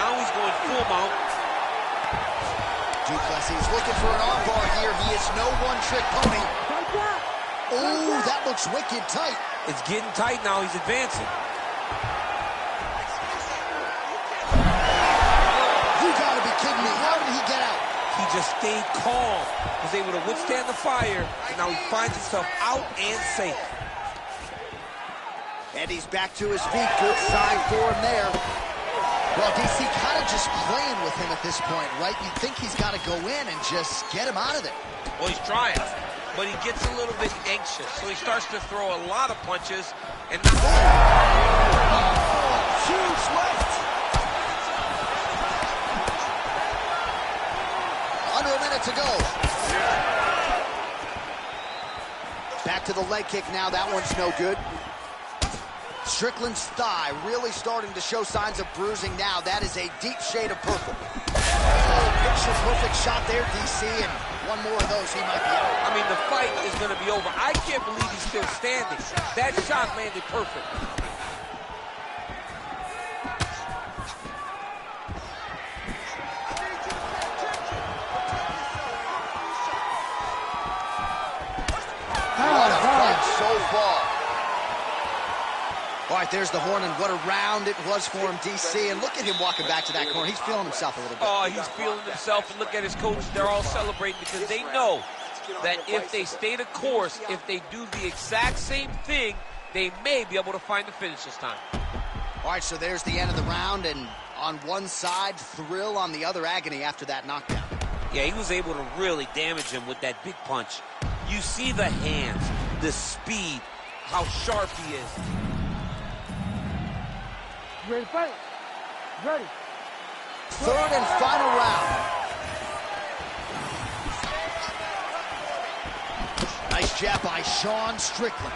Now he's going full mount. Duplessis looking for an armbar here. He is no one-trick pony. Oh, that looks wicked tight. It's getting tight now. He's advancing. You gotta be kidding me. How did he get out? He just stayed calm, was able to withstand the fire, and now he finds himself out and safe. And he's back to his feet. Good sign for him there. Well, DC kind of just playing with him at this point, right? You think he's got to go in and just get him out of there. Well, he's trying, but he gets a little bit anxious, so he starts to throw a lot of punches. And huge left. Under a minute to go. Back to the leg kick now. That one's no good. Strickland's thigh really starting to show signs of bruising now. That is a deep shade of purple. Oh, picture-perfect shot there, DC, and one more of those, he might be out. I mean, the fight is going to be over. I can't believe he's still standing. That shot landed perfect. What a fight so far. All right, there's the horn, and what a round it was for him, DC. And look at him walking back to that corner. He's feeling himself a little bit. Oh, he's feeling himself, and look at his coaches. They're all celebrating because they know that if they stay the course, if they do the exact same thing, they may be able to find the finish this time. All right, so there's the end of the round, and on one side, thrill, on the other, agony after that knockdown. yeah, he was able to really damage him with that big punch. You see the hands, the speed, how sharp he is. Ready to fight? Ready. Third and final round. Nice jab by Sean Strickland.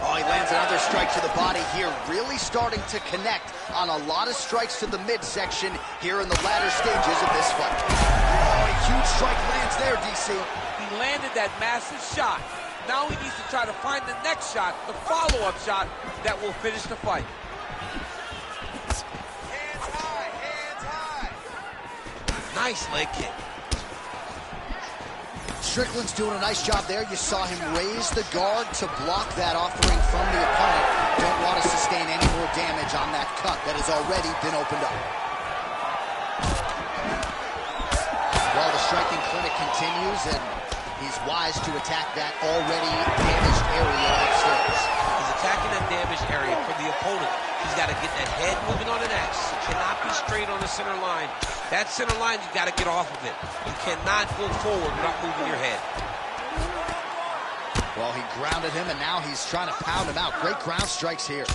Oh, he lands another strike to the body here. Really starting to connect on a lot of strikes to the midsection here in the latter stages of this fight. Oh, a huge strike lands there, DC. He landed that massive shot. Now he needs to try to find the next shot, the follow-up shot that will finish the fight. Hands high, hands high. Nice leg kick. Strickland's doing a nice job there. You saw him raise the guard to block that offering from the opponent. Don't want to sustain any more damage on that cut that has already been opened up. Well, the striking clinic continues, and he's wise to attack that already damaged area upstairs. He's attacking that damaged area for the opponent. He's got to get that head moving on an axis. It cannot be straight on the center line. That center line, you got to get off of it. You cannot go forward without moving your head. Well, he grounded him, and now he's trying to pound him out. Great ground strikes here.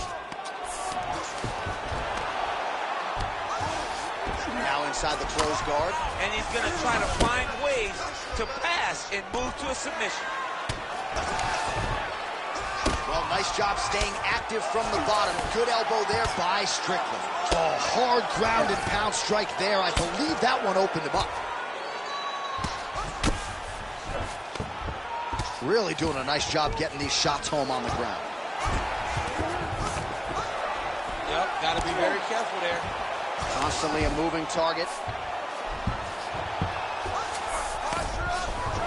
Now inside the closed guard. And he's going to try to find ways to pass and move to a submission. Well, nice job staying active from the bottom. Good elbow there by Strickland. Oh, hard ground and pound strike there. I believe that one opened him up. Really doing a nice job getting these shots home on the ground. Yep, got to be very careful there. Constantly a moving target.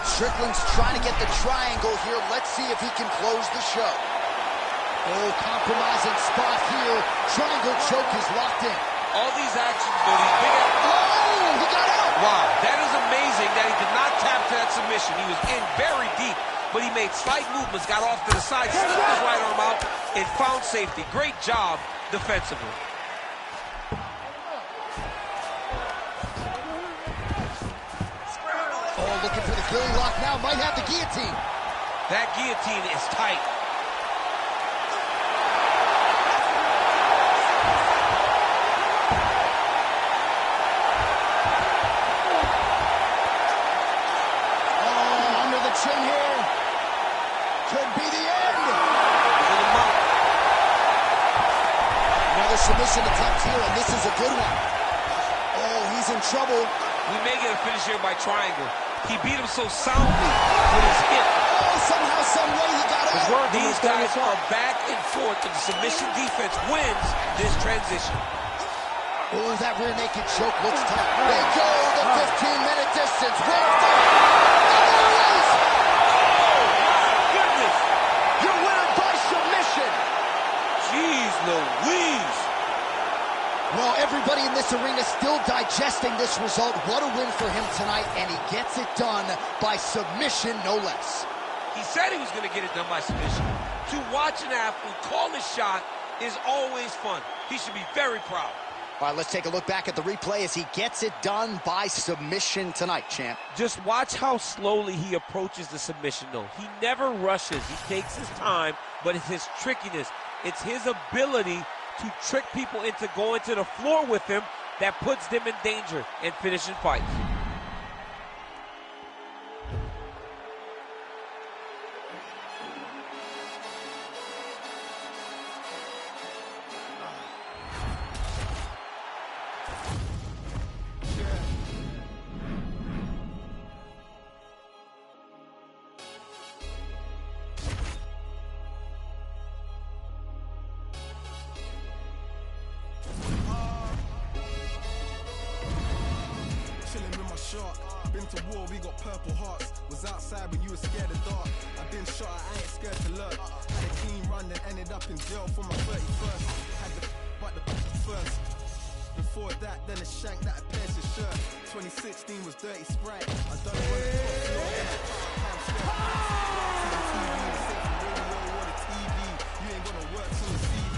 Strickland's trying to get the triangle here. Let's see if he can close the show. Oh, compromising spot here. Triangle choke is locked in. All these actions, though, these big... Oh, he got out. Wow, that is amazing that he did not tap to that submission. submission. He was in very deep, but he made slight movements, got off to the side, slipped his right arm out, and found safety. Great job defensively. Oh, looking for the Philly lock now. Might have the guillotine. That guillotine is tight. Oh, under the chin here. Could be the end. Another submission attempt here, and this is a good one. Oh, he's in trouble. We may get a finish here by triangle. He beat him so soundly with his hip. Oh, somehow, some way he got out. These guys are back and forth, and the submission defense wins this transition. Oh, that rear naked choke looks tough. They go the 15-minute distance. What a fight. And there it is. Oh, my goodness. Your winner by submission. Jeez Louise. Well, everybody in this arena still digesting this result. What a win for him tonight, and he gets it done by submission, no less. He said he was going to get it done by submission. To watch an athlete call a shot is always fun. He should be very proud. All right, let's take a look back at the replay as he gets it done by submission tonight, champ. Just watch how slowly he approaches the submission, though. He never rushes. He takes his time, but it's his trickiness. It's his ability to trick people into going to the floor with him that puts them in danger and finishing fights. Chilling with my shark. Been to war, we got purple hearts. Was outside when you were scared of dark. I've been shot, I ain't scared to lurk. Had a clean run, then ended up in jail for my 31st. Had the but the first. Before that, then a shank that I pierced his shirt. 2016 was Dirty Sprite. I done it on the top floor, then I can't skirt. TV, safe from radio or the TV. You ain't gonna work till the CV.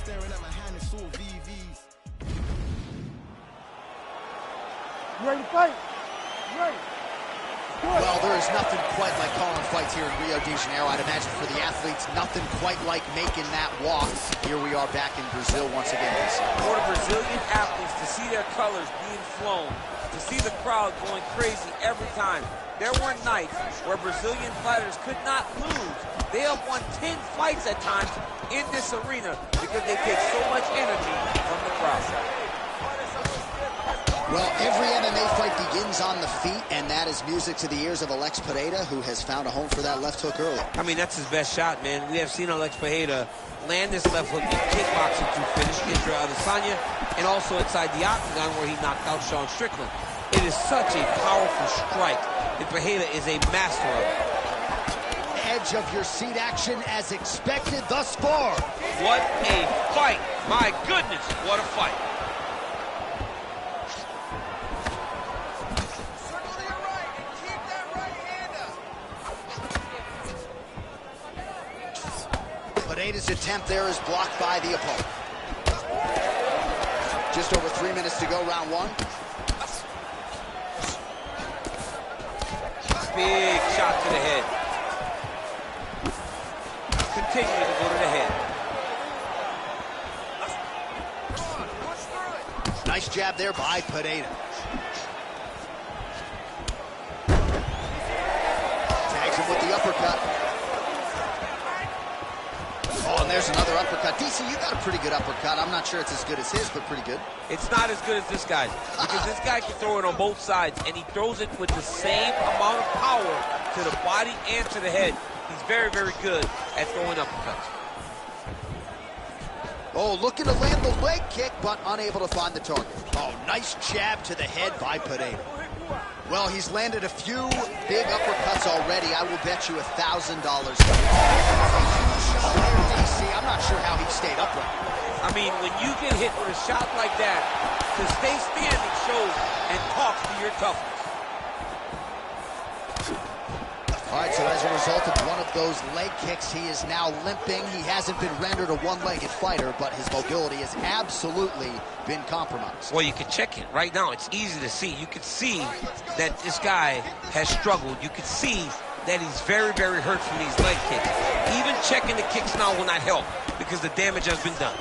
Staring at my hand, it's all VVs. You ready to fight? You ready? Well, there is nothing quite like calling fights here in Rio de Janeiro. I'd imagine for the athletes, nothing quite like making that walk. Here we are back in Brazil once again. For the Brazilian athletes to see their colors being flown, to see the crowd going crazy every time. There were nights where Brazilian fighters could not lose. They have won 10 fights at times in this arena because they take so much energy from the crowd. Well, every MMA fight begins on the feet, and that is music to the ears of Alex Pereira, who has found a home for that left hook early. I mean, that's his best shot, man. We have seen Alex Pereira land this left hook in kickboxing to finish Israel Adesanya, and also inside the octagon where he knocked out Sean Strickland. It is such a powerful strike, and Pereira is a master of it. Edge of your seat action as expected thus far. What a fight. My goodness, what a fight. Pereira's attempt there is blocked by the opponent. Just over 3 minutes to go, round one. Big shot to the head. Continuing to go to the head. Nice jab there by Pereira. Tags him with the uppercut. Oh, and there's another uppercut. DC, you got a pretty good uppercut. I'm not sure it's as good as his, but pretty good. It's not as good as this guy's, because this guy can throw it on both sides, and he throws it with the same amount of power to the body and to the head. He's very, very good at throwing uppercuts. Oh, looking to land the leg kick, but unable to find the target. Oh, nice jab to the head by Pereira. Well, he's landed a few big uppercuts already. I will bet you $1,000. I'm not sure how he stayed upright. I mean, when you get hit with a shot like that, to stay standing shows and talks to your toughness. as a result of one of those leg kicks, he is now limping. He hasn't been rendered a one-legged fighter, but his mobility has absolutely been compromised. Well, you can check it right now. It's easy to see. You can see that this guy has struggled. You can see that he's very, very hurt from these leg kicks. Even checking the kicks now will not help because the damage has been done.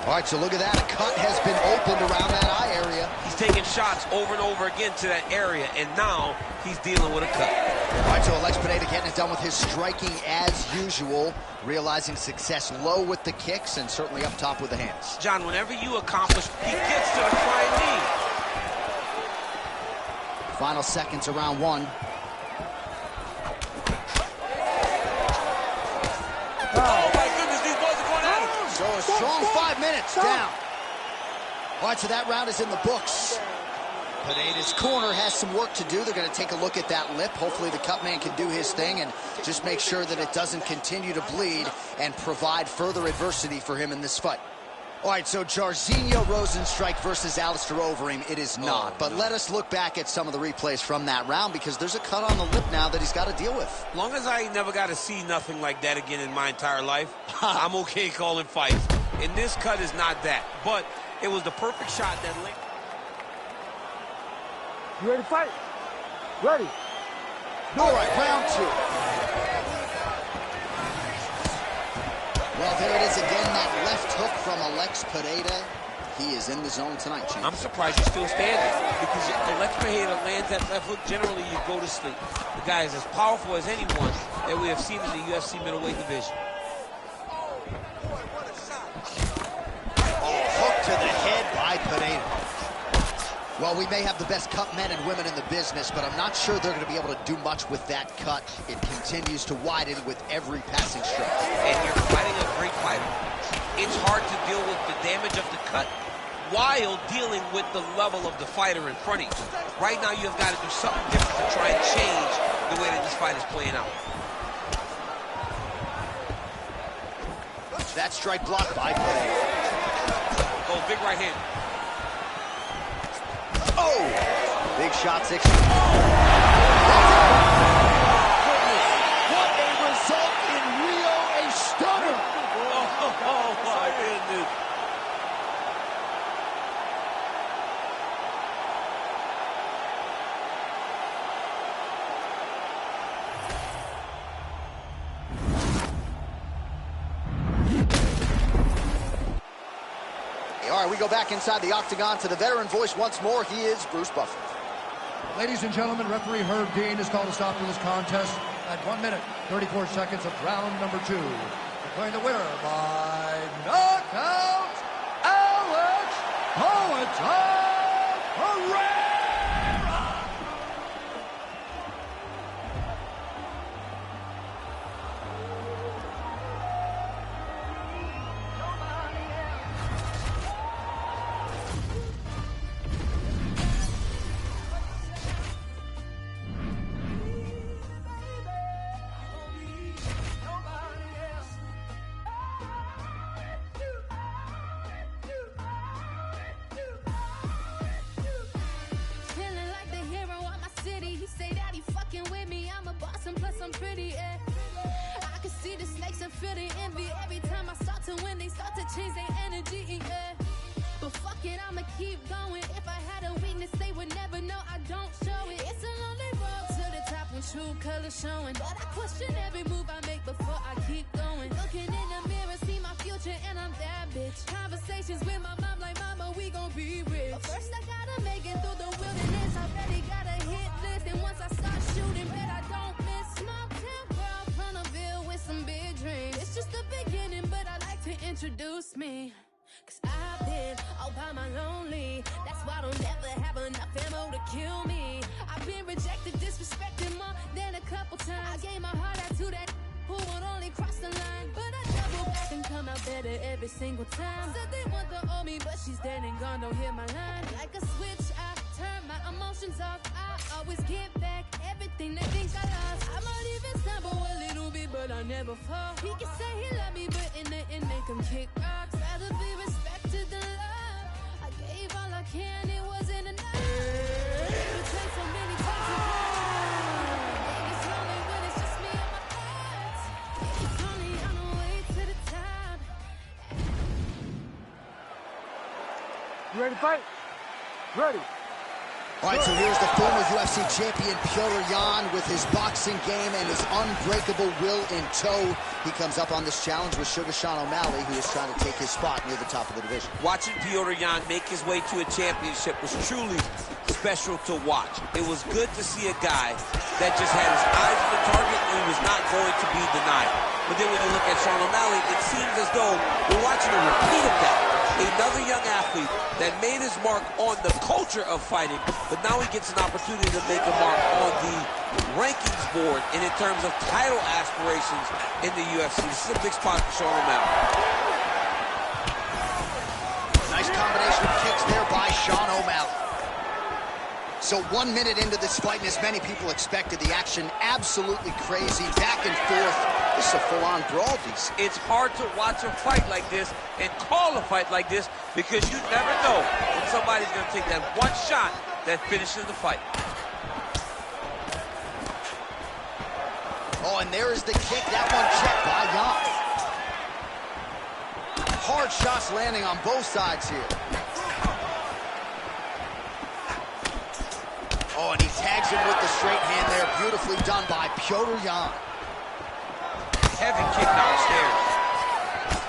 All right, so look at that. A cut has been opened around that eye area. He's taking shots over and over again to that area, and now he's dealing with a cut. All right, so Alex Pineda getting it done with his striking as usual, realizing success low with the kicks and certainly up top with the hands. John, whenever you accomplish, he gets to the flying knee. Final seconds of round one. Oh, my goodness, these boys are going at it. So a strong 5 minutes down. All right, so that round is in the books. Pineda's corner has some work to do. They're going to take a look at that lip. Hopefully the cut man can do his thing and just make sure that it doesn't continue to bleed and provide further adversity for him in this fight. All right, so Jairzinho Rozenstruik versus Alistair Overeem, it is not. But let us look back at some of the replays from that round because there's a cut on the lip now that he's got to deal with. As long as I never got to see nothing like that again in my entire life, I'm okay calling fights. And this cut is not that. But it was the perfect shot that linked. You ready to fight? Ready. All right, round two. Well, there it is again, that left hook from Alex Pineda. He is in the zone tonight, champ. I'm surprised he's still standing because Alex Pineda lands that left hook. Generally, you go to sleep. The guy is as powerful as anyone that we have seen in the UFC middleweight division. Oh, hook to the head by Pineda. Well, we may have the best cut men and women in the business, but I'm not sure they're going to be able to do much with that cut. It continues to widen with every passing stroke. And you're fighting a great fighter. It's hard to deal with the damage of the cut while dealing with the level of the fighter in front of you. Right now, you've got to do something different to try and change the way that this fight is playing out. That strike blocked by Pineda. Oh, big right hand. Oh! Big shot, 6. What a result in Rio, a stunner! Oh my goodness. All right, we go back inside the octagon to the veteran voice once more. He is Bruce Buffer. Ladies and gentlemen, referee Herb Dean has called a stop to this contest at 1 minute, 34 seconds of round number 2. Declaring the winner by knockout, Alex Pereira! I'm pretty, yeah. I can see the snakes and feel the envy every time I start to win. They start to change their energy, yeah. But fuck it, I'ma keep going. If I had a weakness, they would never know. I don't show it. It's a lonely road to the top when true colors showing. But I question every move I make before I keep going. Looking in the mirror, see my future, and I'm that bitch. Conversations with my mom, like, mama, we gon' be rich. But first I gotta make it through the wilderness. I already got a hit list, and once I start shooting, bet I don't miss. Small town girl from a ville with some big dreams. It's just the beginning, but I like to introduce me. Cause I've been all by my lonely. That's why I don't ever have enough ammo to kill me. I've been rejected, disrespected more than a couple times. I gave my heart out to that who would only cross the line, but I double back and come out better every single time. Said they want the old me, but she's dead and gone, don't hear my line. Like a switch, I turn my emotions off. I always get back everything they think I lost. I might even stumble a little bit, but I never fall. He can say he love me, but in the end make him kick rocks. Rather be respected than love. I gave all I can, it wasn't enough. It takes so many times to it's lonely when it's just me and You ready to fight? Ready. All right, so here's the former UFC champion Petr Yan with his boxing game and his unbreakable will in tow. He comes up on this challenge with Sugar Sean O'Malley, who is trying to take his spot near the top of the division. Watching Petr Yan make his way to a championship was truly special to watch. It was good to see a guy that just had his eyes on the target and he was not going to be denied. But then when you look at Sean O'Malley, it seems as though we're watching a repeat of that. Another young athlete that made his mark on the culture of fighting, but now he gets an opportunity to make a mark on the rankings board and in terms of title aspirations in the UFC. This is a big spot for Sean O'Malley. Nice combination of kicks there by Sean O'Malley. So 1 minute into this fight, and as many people expected, the action absolutely crazy, back and forth. This is a full-on brawl, DC. It's hard to watch a fight like this and call a fight like this because you never know when somebody's going to take that one shot that finishes the fight. Oh, and there is the kick. That one checked by Yan. Hard shots landing on both sides here. Oh, and he tags him with the straight hand there. Beautifully done by Petr Yan. Heavy kick downstairs.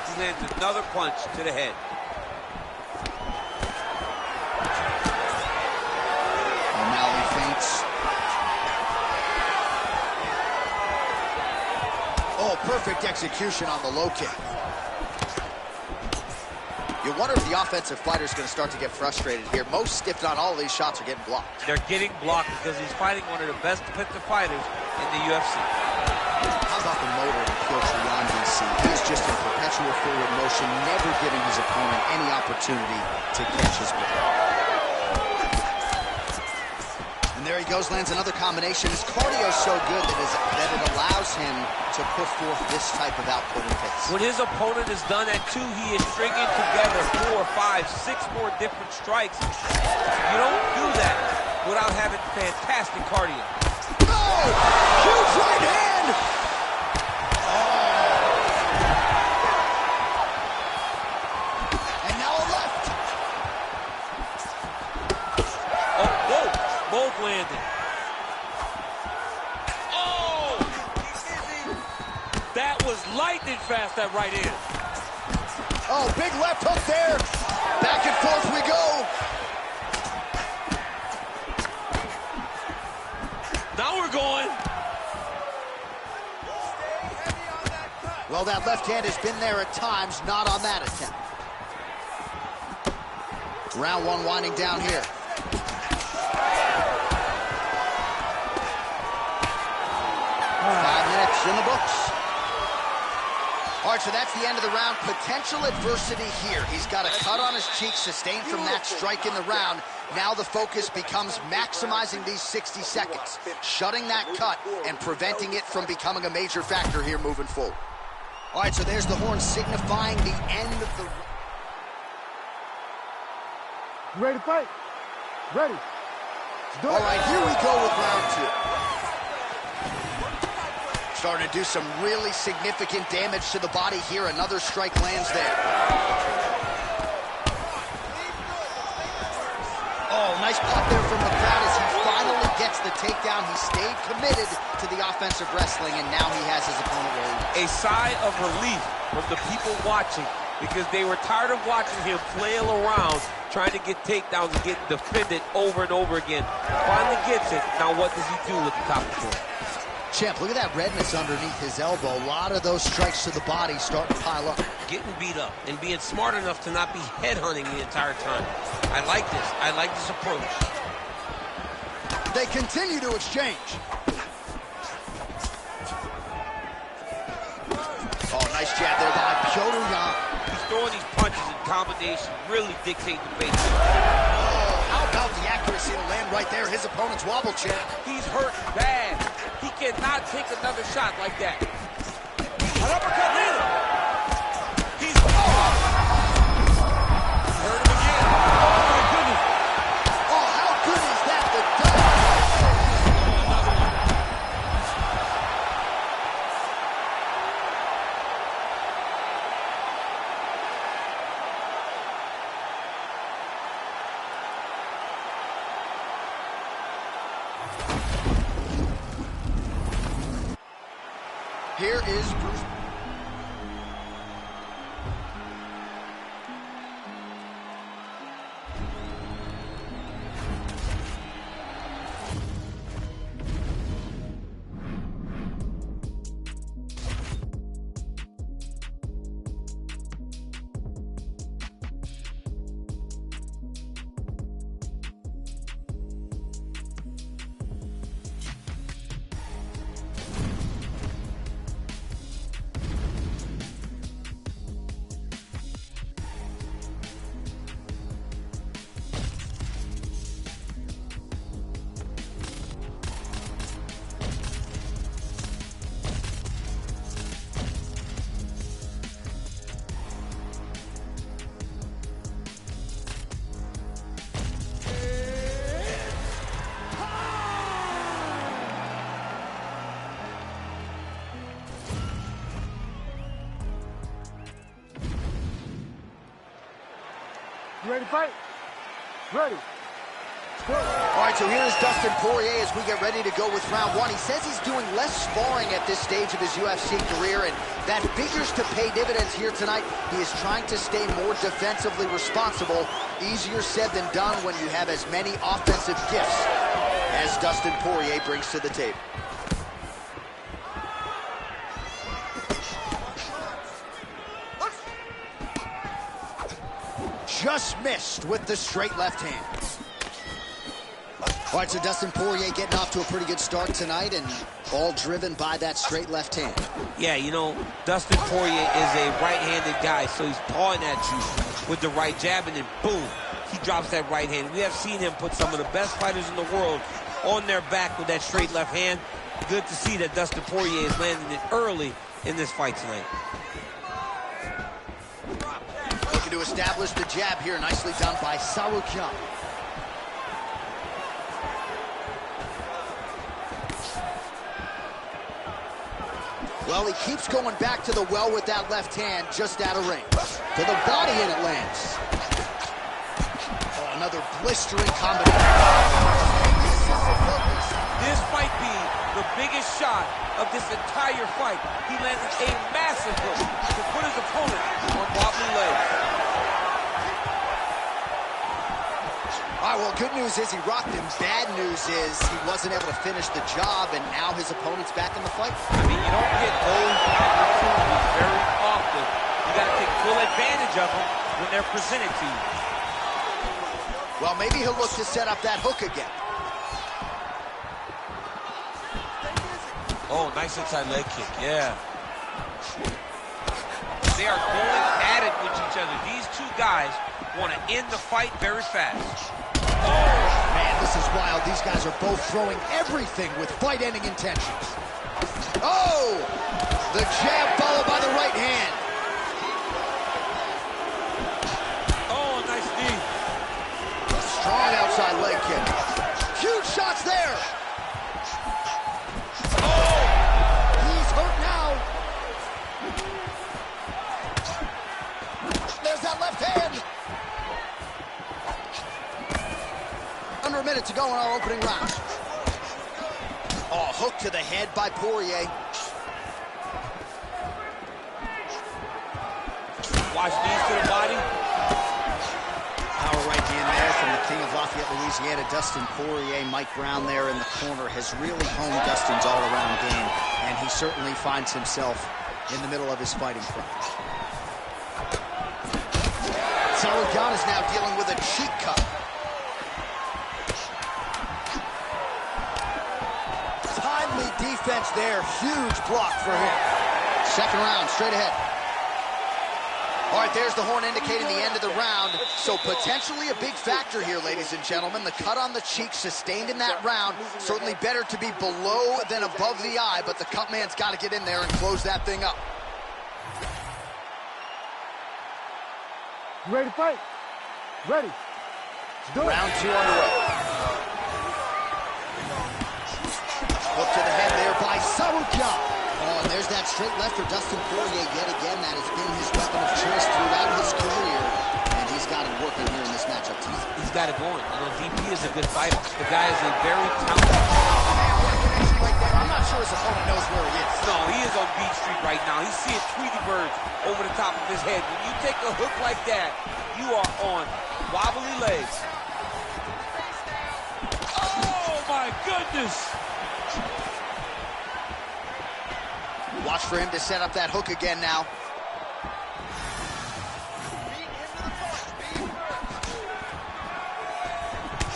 He lands another punch to the head. O'Malley feints. Oh, perfect execution on the low kick. You wonder if the offensive fighter is going to start to get frustrated here. Most, if not all, of these shots are getting blocked. They're getting blocked because he's fighting one of the best defensive fighters in the UFC. How about the motor in Petr Yan, DC? He's just in perpetual forward motion, never giving his opponent any opportunity to catch his breath. And there he goes, lands another combination. His cardio is so good that it allows him to put forth this type of output and pace. When his opponent is done at 2, he is stringing together 4, 5, 6 more different strikes. You don't do that without having fantastic cardio. Oh! Huge right hand! And now a left. Oh, whoa! Both landed. Oh! That was lightning fast, that right hand. Oh, big left hook there. Back and forth we go. Now we're going. Well, that left hand has been there at times, not on that attempt. Round 1 winding down here. Five minutes in the books. All right, so that's the end of the round. Potential adversity here. He's got a cut on his cheek sustained from that strike in the round. Now the focus becomes maximizing these 60 seconds, shutting that cut and preventing it from becoming a major factor here moving forward. All right, so there's the horn signifying the end of the... You ready to fight? Ready. All right, here we go with round 2. Starting to do some really significant damage to the body here. Another strike lands there. Oh, nice pop there from the crowd as he finally gets the takedown. He stayed committed to the offensive wrestling, and now he has his opponent where he is. A sigh of relief from the people watching because they were tired of watching him flail around trying to get takedowns and get defended over and over again. Finally gets it. Now what does he do with the top control? Champ, look at that redness underneath his elbow. A lot of those strikes to the body starting to pile up. Getting beat up and being smart enough to not be headhunting the entire time. I like this. I like this approach. They continue to exchange. Oh, nice jab there by Petr Yan. He's throwing these punches in combination, really dictating the pace. Oh, how about the accuracy to land right there? His opponent's wobble chair. He's hurt bad. He cannot take another shot like that. An uppercut later. He's hurt him again. Oh my goodness. Oh, how good is that? The Here is Bruce. You ready to fight? Ready. All right, so here's Dustin Poirier as we get ready to go with round one. He says he's doing less sparring at this stage of his UFC career, and that figures to pay dividends here tonight. He is trying to stay more defensively responsible. Easier said than done when you have as many offensive gifts as Dustin Poirier brings to the table. Just missed with the straight left hand. All right, so Dustin Poirier getting off to a pretty good start tonight, and all driven by that straight left hand. Yeah, you know, Dustin Poirier is a right-handed guy, so he's pawing at you with the right jab, and then boom, he drops that right hand. We have seen him put some of the best fighters in the world on their back with that straight left hand. Good to see that Dustin Poirier is landing it early in this fight tonight. Looking to establish the jab here, nicely done by Sarukian. Well, he keeps going back to the well with that left hand, just out of range. To the body, and it lands. Oh, another blistering combination. This might be the biggest shot of this entire fight. He landed a massive hook to put his opponent on wobbly legs. All right, well, good news is he rocked him. Bad news is he wasn't able to finish the job, and now his opponent's back in the fight. I mean, you don't get those opportunities very often. You got to take full advantage of them when they're presented to you. Well, maybe he'll look to set up that hook again. Oh, nice inside leg kick, yeah. They are going at it with each other. These two guys want to end the fight very fast. Oh, man, this is wild. These guys are both throwing everything with fight-ending intentions. Oh, the jab followed by the right hand. Oh, nice knee. Strong outside leg kick. Huge shots there. Oh, he's hurt now. There's that left hand. Under a minute to go in our opening round. Oh, hook to the head by Poirier. Watch knees to the body. Power right hand there from the king of Lafayette, Louisiana, Dustin Poirier. Mike Brown there in the corner has really honed Dustin's all-around game, and he certainly finds himself in the middle of his fighting front. Sarukian is now dealing with a cheek cut. Timely defense there. Huge block for him. Second round, straight ahead. All right, there's the horn indicating the end of the round. So potentially a big factor here, ladies and gentlemen. The cut on the cheek sustained in that round. Certainly better to be below than above the eye, but the cut man's got to get in there and close that thing up. You ready to fight? Ready. Let's do it. Round two underway. Hook to the head there by Sarukian. Oh, and there's that straight left for Dustin Poirier yet again. That has been his weapon of choice throughout his career. And he's got it working here in this matchup. He's got it going. You know, DP is a good fighter. The guy is a very talented. I'm not sure his opponent knows where he is. No, he is on beach right now. He's seeing Tweety birds over the top of his head. When you take a hook like that, you are on wobbly legs. Oh, my goodness. Watch for him to set up that hook again now.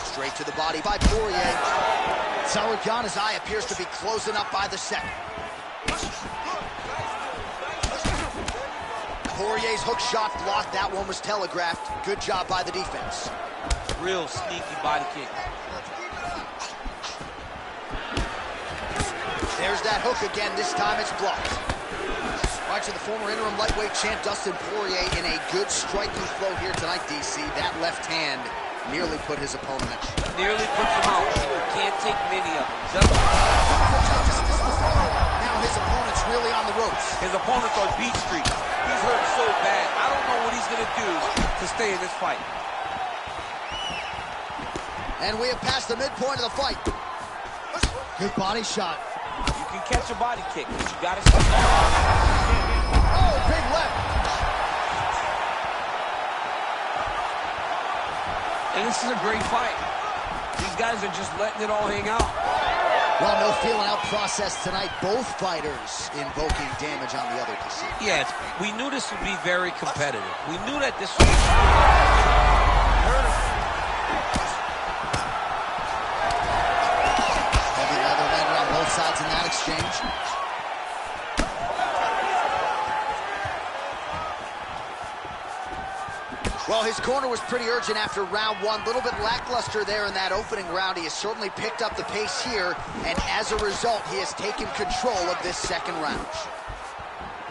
Straight to the body by Poirier. Sauergan's eye appears to be closing up by the second. Poirier's hook shot blocked. That one was telegraphed. Good job by the defense. Real sneaky body kick. There's that hook again. This time it's blocked. All right, so the former interim lightweight champ Dustin Poirier in a good striking flow here tonight, DC. That left hand nearly put his opponent out. Nearly puts him out. Can't take many of them. Now his opponent's really on the ropes. His opponent's on Beat Street. He's hurt so bad. I don't know what he's going to do to stay in this fight. And we have passed the midpoint of the fight. Good body shot. You can catch a body kick, but you got to stop. Oh, big left. And this is a great fight. These guys are just letting it all hang out. Well, no feeling out process tonight. Both fighters invoking damage on the other DC. Yes, we knew this would be very competitive. We knew that this was... Heavy leather lander on both sides in that exchange. Well, his corner was pretty urgent after round one. A little bit lackluster there in that opening round. He has certainly picked up the pace here, and as a result, he has taken control of this second round.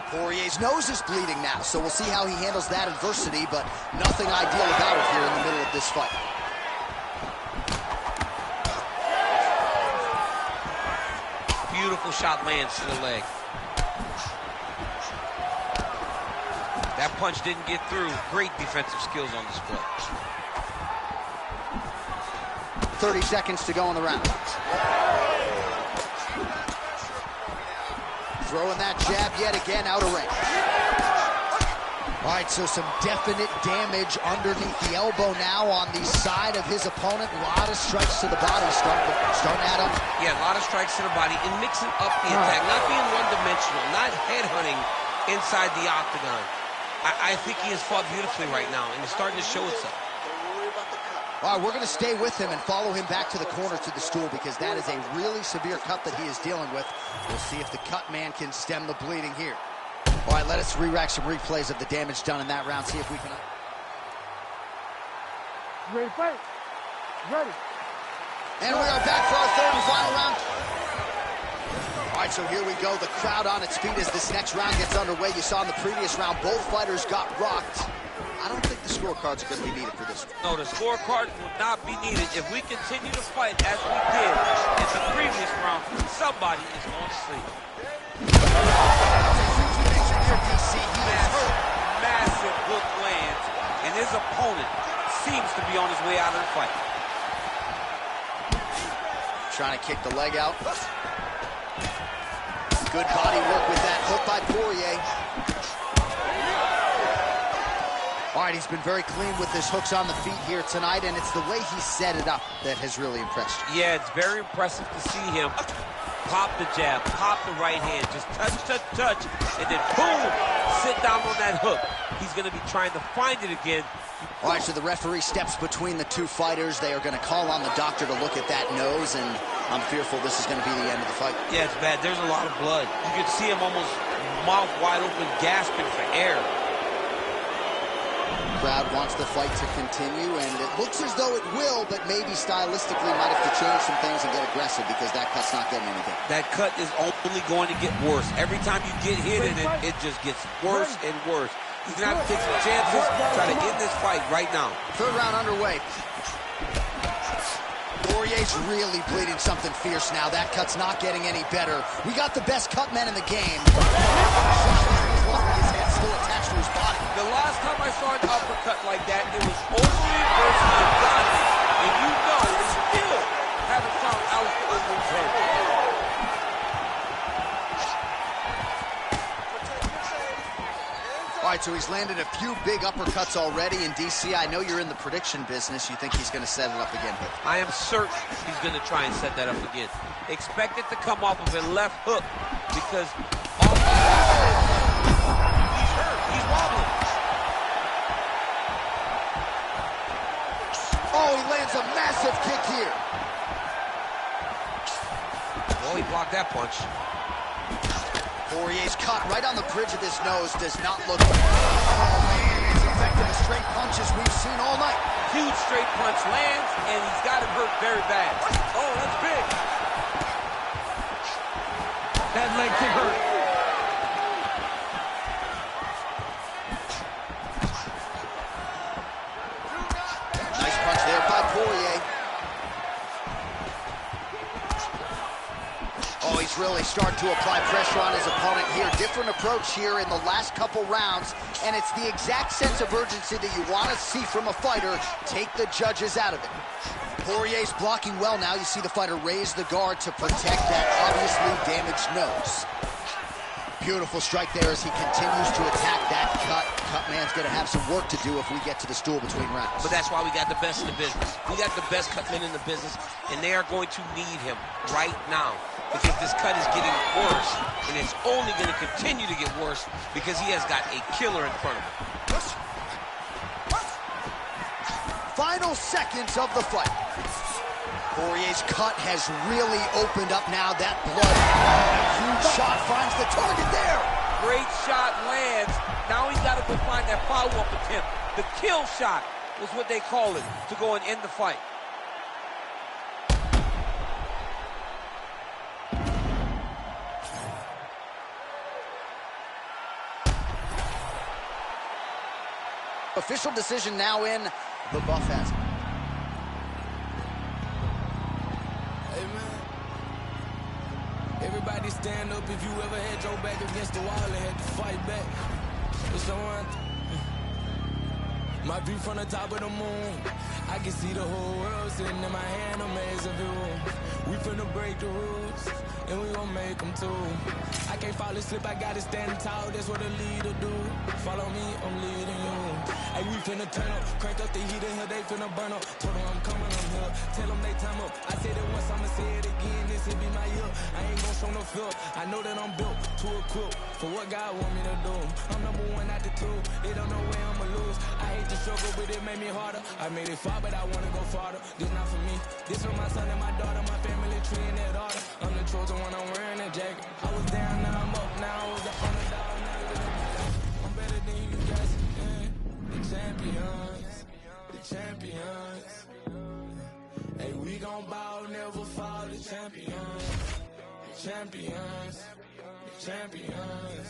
Poirier's nose is bleeding now, so we'll see how he handles that adversity, but nothing ideal about it here in the middle of this fight. Beautiful shot lands to the leg. That punch didn't get through. Great defensive skills on display. 30 seconds to go in the round. Throwing that jab yet again out of range. All right, so some definite damage underneath the elbow now on the side of his opponent. A lot of strikes to the body starting at him. Yeah, a lot of strikes to the body and mixing up the attack. Not being one-dimensional, not headhunting inside the octagon. I think he has fought beautifully right now, and it's starting to show itself. All right, we're going to stay with him and follow him back to the corner to the stool because that is a really severe cut that he is dealing with. We'll see if the cut man can stem the bleeding here. All right, let us re-rack some replays of the damage done in that round, see if we can... Ready to fight? Ready. And we are back for our third and final round. All right, so here we go. The crowd on its feet as this next round gets underway. You saw in the previous round, both fighters got rocked. I don't think the scorecards are going to be needed for this one. No, the scorecard will not be needed. If we continue to fight as we did in the previous round, somebody is going to sleep. Massive hook lands, and his opponent seems to be on his way out of the fight. Trying to kick the leg out. Good body work with that hook by Poirier. All right, he's been very clean with his hooks on the feet here tonight, and it's the way he set it up that has really impressed you. Yeah, it's very impressive to see him pop the jab, pop the right hand, just touch, touch, touch, and then boom, sit down on that hook. He's going to be trying to find it again. All right, so the referee steps between the two fighters. They are going to call on the doctor to look at that nose, and I'm fearful this is going to be the end of the fight. Yeah, it's bad. There's a lot of blood. You can see him almost mouth wide open, gasping for air. Crowd wants the fight to continue, and it looks as though it will, but maybe stylistically might have to change some things and get aggressive because that cut's not getting any better. That cut is only going to get worse. Every time you get hit in it, it just gets worse and worse. He's going to have to take some chances, try to end this fight right now. Third round underway. Poirier's really bleeding something fierce now. That cut's not getting any better. We got the best cut men in the game. His head's still attached to his body. The last time I saw an uppercut like that, it was Overeem versus Bangin. And you know they still haven't found Alex Overeem's head. All right, so he's landed a few big uppercuts already in DC. I know you're in the prediction business. You think he's going to set it up again here? I am certain he's going to try and set that up again. Expect it to come off of a left hook because he's hurt. He's wobbling. Oh, he lands a massive kick here. Well, he blocked that punch. Poirier's cut right on the bridge of his nose does not look good. Oh, man, as effective as straight punches we've seen all night. Huge straight punch lands, and he's got him hurt very bad. Oh, that's big. That leg kick hurt. Nice punch there by Poirier. Oh, he's really starting to apply pressure on his opponent here. Different approach here in the last couple rounds, and it's the exact sense of urgency that you want to see from a fighter. Take the judges out of it. Poirier's blocking well now. You see the fighter raise the guard to protect that obviously damaged nose. Beautiful strike there as he continues to attack that cut. Cutman's going to have some work to do if we get to the stool between rounds. But that's why we got the best in the business. We got the best cutmen in the business, and they are going to need him right now because this cut is getting worse, and it's only going to continue to get worse because he has got a killer in front of him. Final seconds of the fight. Poirier's cut has really opened up now. That blood, huge shot finds the target there. Great shot lands. Now he's got to go find that follow-up attempt. The kill shot was what they call it to go and end the fight. Official decision now in. The buff has it. Hey man, everybody stand up if you ever had your back against the wall and had to fight back. It's the one. My view from the top of the moon, I can see the whole world sitting in my hand, amazing view. We finna break the rules, and we gon' make them too. I can't fall asleep, I gotta stand tall, that's what a leader do. Follow me, I'm leading you. Hey, we finna turn up, crank up the heat in here, they finna burn up. Told them I'm coming, I'm here, tell them they time up. I said it once, I'ma say it again, this'll be my year. I ain't gon' show no fear, I know that I'm built to equip for what God want me to do. I'm number one, not the two, it don't know where I'ma lose. I hate the struggle, but it made me harder. I made it far, but I wanna go farther. This not for me, this for my son and my daughter, my family tree and that order. I'm the chosen one, I'm wearing a jacket. I was down, now I'm up, now I was the underdog, now I'm better than you guys. The champions, the champions. Hey, we gon' ball, never fall. The champions, the champions, the champions.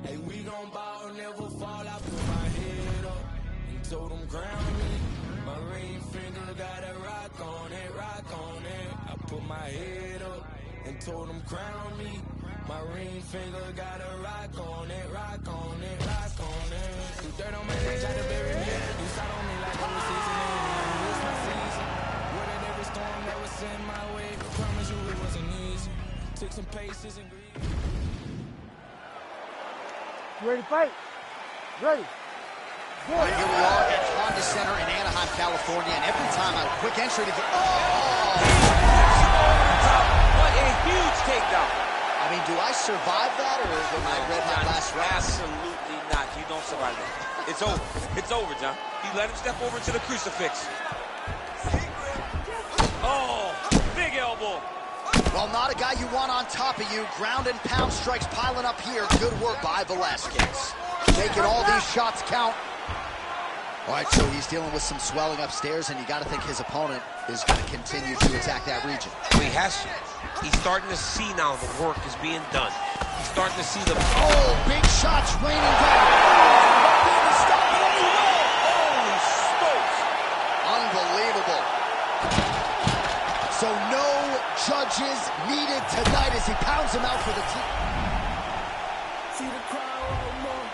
Hey, we gon' ball, never fall. I put my head up and told them crown me. My ring finger got a rock on it, rock on it. I put my head up and told them crown me. My ring finger got a rock on it, rock on it, rock on it. You dirt on my neck, try to bury me. You shot on me like it was season. It's my season. Weathered every storm that was sent my way. I promise you it wasn't easy. Took some patience and greed. You ready to fight? Ready. All right, here we are at Honda Center in Anaheim, California, and every time a quick entry to get... Oh! What a huge takedown. I mean, do I survive that, or when I read my last round? Absolutely not. You don't survive that. It's over. It's over, John. You let him step over to the crucifix. Oh, big elbow. Well, not a guy you want on top of you. Ground and pound strikes piling up here. Good work by Velasquez. Making all these shots count. All right, so he's dealing with some swelling upstairs, and you got to think his opponent is going to continue to attack that region. Well, he has to. He's starting to see now the work is being done. He's starting to see the... Oh, big shots raining down. Holy smokes. Unbelievable. So no judges needed tonight as he pounds him out for the team. See the crowd want more.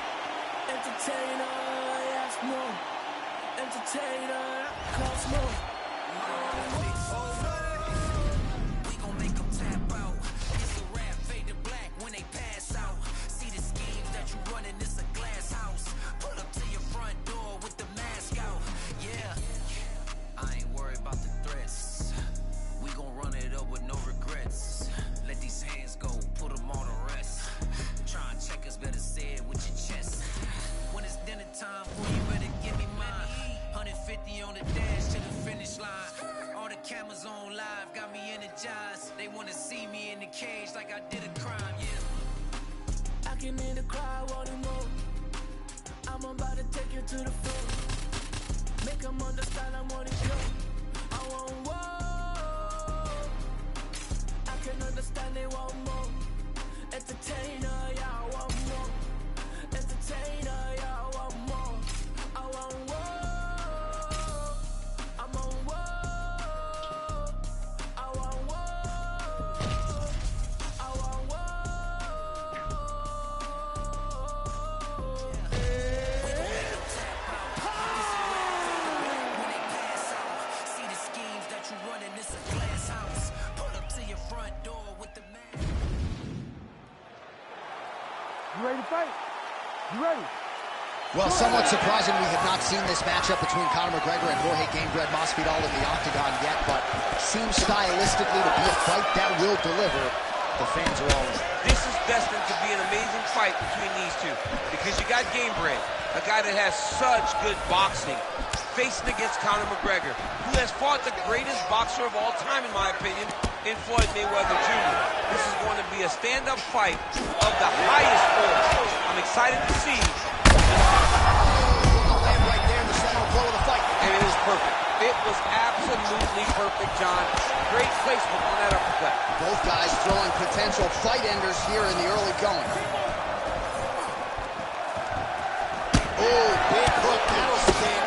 Entertainer, yes, more. Entertainer, cost more. We gon' make them tap out. It's a rap, fade to black when they pass out. See the schemes that you running, it's a glass house. making me to cry, wanting more. I'm about to take you to the floor. Make them understand I'm wanting pure. I want more. I can understand they want more. Entertainer, yeah, I want more. Entertainer, yeah, I want more. I want more. I'm on more. I want more. I want see the schemes that you running, it's a glass house. Pull up to your front door with the man. You ready to fight? You ready? Well, somewhat surprising we have not seen this matchup between Conor McGregor and Jorge Gamebred Masvidal in the octagon yet, but seems stylistically to be a fight that will deliver. The fans are all in. This is destined to be an amazing fight between these two because you got Gamebred, a guy that has such good boxing, facing against Conor McGregor, who has fought the greatest boxer of all time, in my opinion, in Floyd Mayweather Jr. This is going to be a stand-up fight of the highest order. I'm excited to see. Land right there in the center blow of the fight. And it was perfect. It was absolutely perfect, John. Great placement on that uppercut. Both guys throwing potential fight enders here in the early going. Oh, big hook. That'll sting.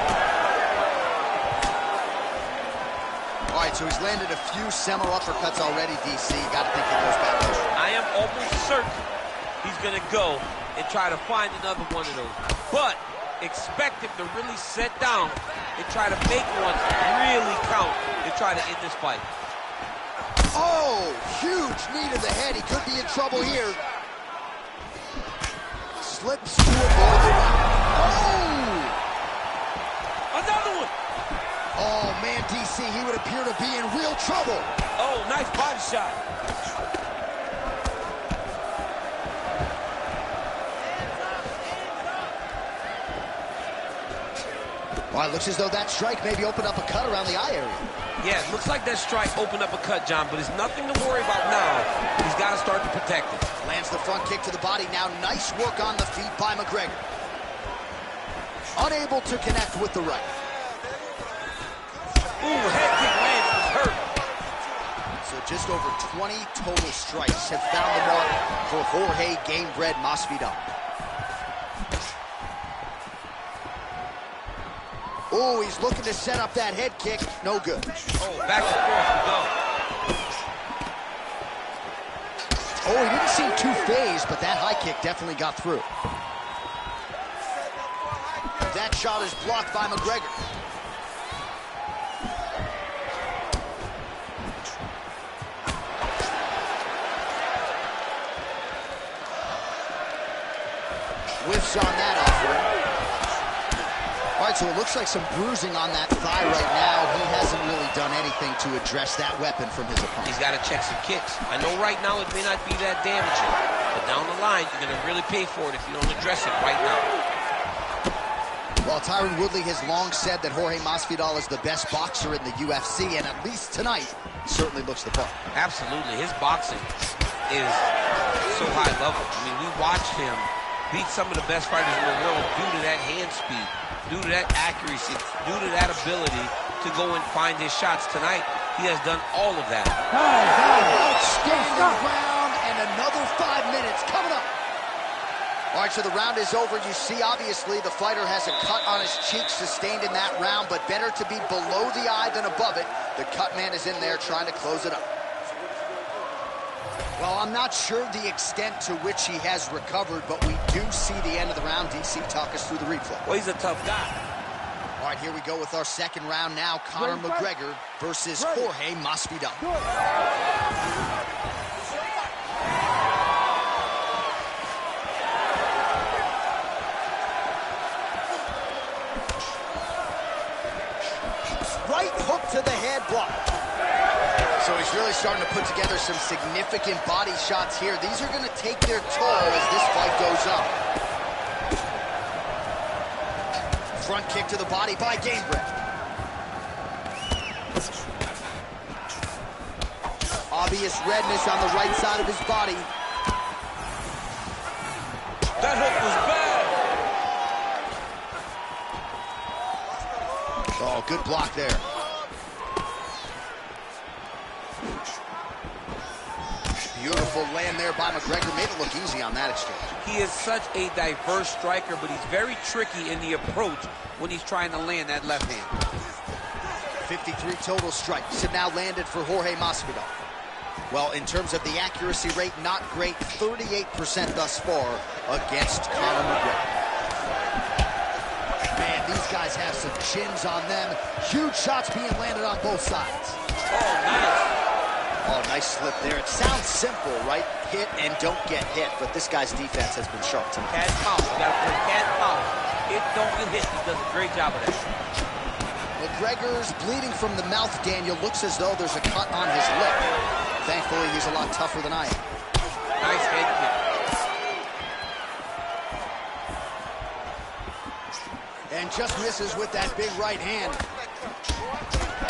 All right, so he's landed a few semi uppercuts already, DC. Got to think he goes back. I am almost certain he's going to go and try to find another one of those. But expect him to really sit down and try to make one really count and try to end this fight. Oh, huge knee to the head. He could be in trouble here. Slips to avoid the one. Oh! Another one! Oh, man, DC, he would appear to be in real trouble. Oh, nice body shot. Well, it looks as though that strike maybe opened up a cut around the eye area. Yeah, it looks like that strike opened up a cut, John, but it's nothing to worry about now. He's got to start to protect it. Lands the front kick to the body. Now nice work on the feet by McGregor. Unable to connect with the right. Ooh, head kick lands, was hurt. So just over 20 total strikes have found the mark for Jorge Gamebred Masvidal. Oh, he's looking to set up that head kick. No good. Oh, back and forth we go. Oh, he didn't seem too phased, but that high kick definitely got through. That shot is blocked by McGregor. Whiffs on that offering. All right, so it looks like some bruising on that thigh right now. He hasn't really done anything to address that weapon from his opponent. He's got to check some kicks. I know right now it may not be that damaging, but down the line, you're going to really pay for it if you don't address it right now. Well, Tyron Woodley has long said that Jorge Masvidal is the best boxer in the UFC, and at least tonight, certainly looks the part. Absolutely. His boxing is so high level. I mean, we watched him beat some of the best fighters in the world due to that hand speed, due to that accuracy, due to that ability to go and find his shots. Tonight, he has done all of that. Outstanding round, and another 5 minutes coming up. All right, so the round is over. You see, obviously, the fighter has a cut on his cheek sustained in that round, but better to be below the eye than above it. The cut man is in there trying to close it up. Well, I'm not sure the extent to which he has recovered, but we do see the end of the round. DC, talk us through the replay. Well, he's a tough guy. All right, here we go with our second round now. Conor McGregor versus Jorge Masvidal. Right hook to the head block. So he's really starting to put together some significant body shots here. These are going to take their toll as this fight goes on. Front kick to the body by Gamebred. Obvious redness on the right side of his body. good block there. Beautiful land there by McGregor. Made it look easy on that exchange. He is such a diverse striker, but he's very tricky in the approach when he's trying to land that left hand. 53 total strikes have now landed for Jorge Masvidal. Well, in terms of the accuracy rate, not great. 38% thus far against Conor McGregor. Man, these guys have some chins on them. Huge shots being landed on both sides. Oh, nice. Oh, nice slip there. It sounds simple, right? Hit and don't get hit, but this guy's defense has been sharp tonight. Cat and mouse. You gotta play cat and mouse. Hit, don't get hit. He does a great job of that. McGregor's bleeding from the mouth, Daniel. Looks as though there's a cut on his lip. Thankfully, he's a lot tougher than I am. Nice head kick. And just misses with that big right hand.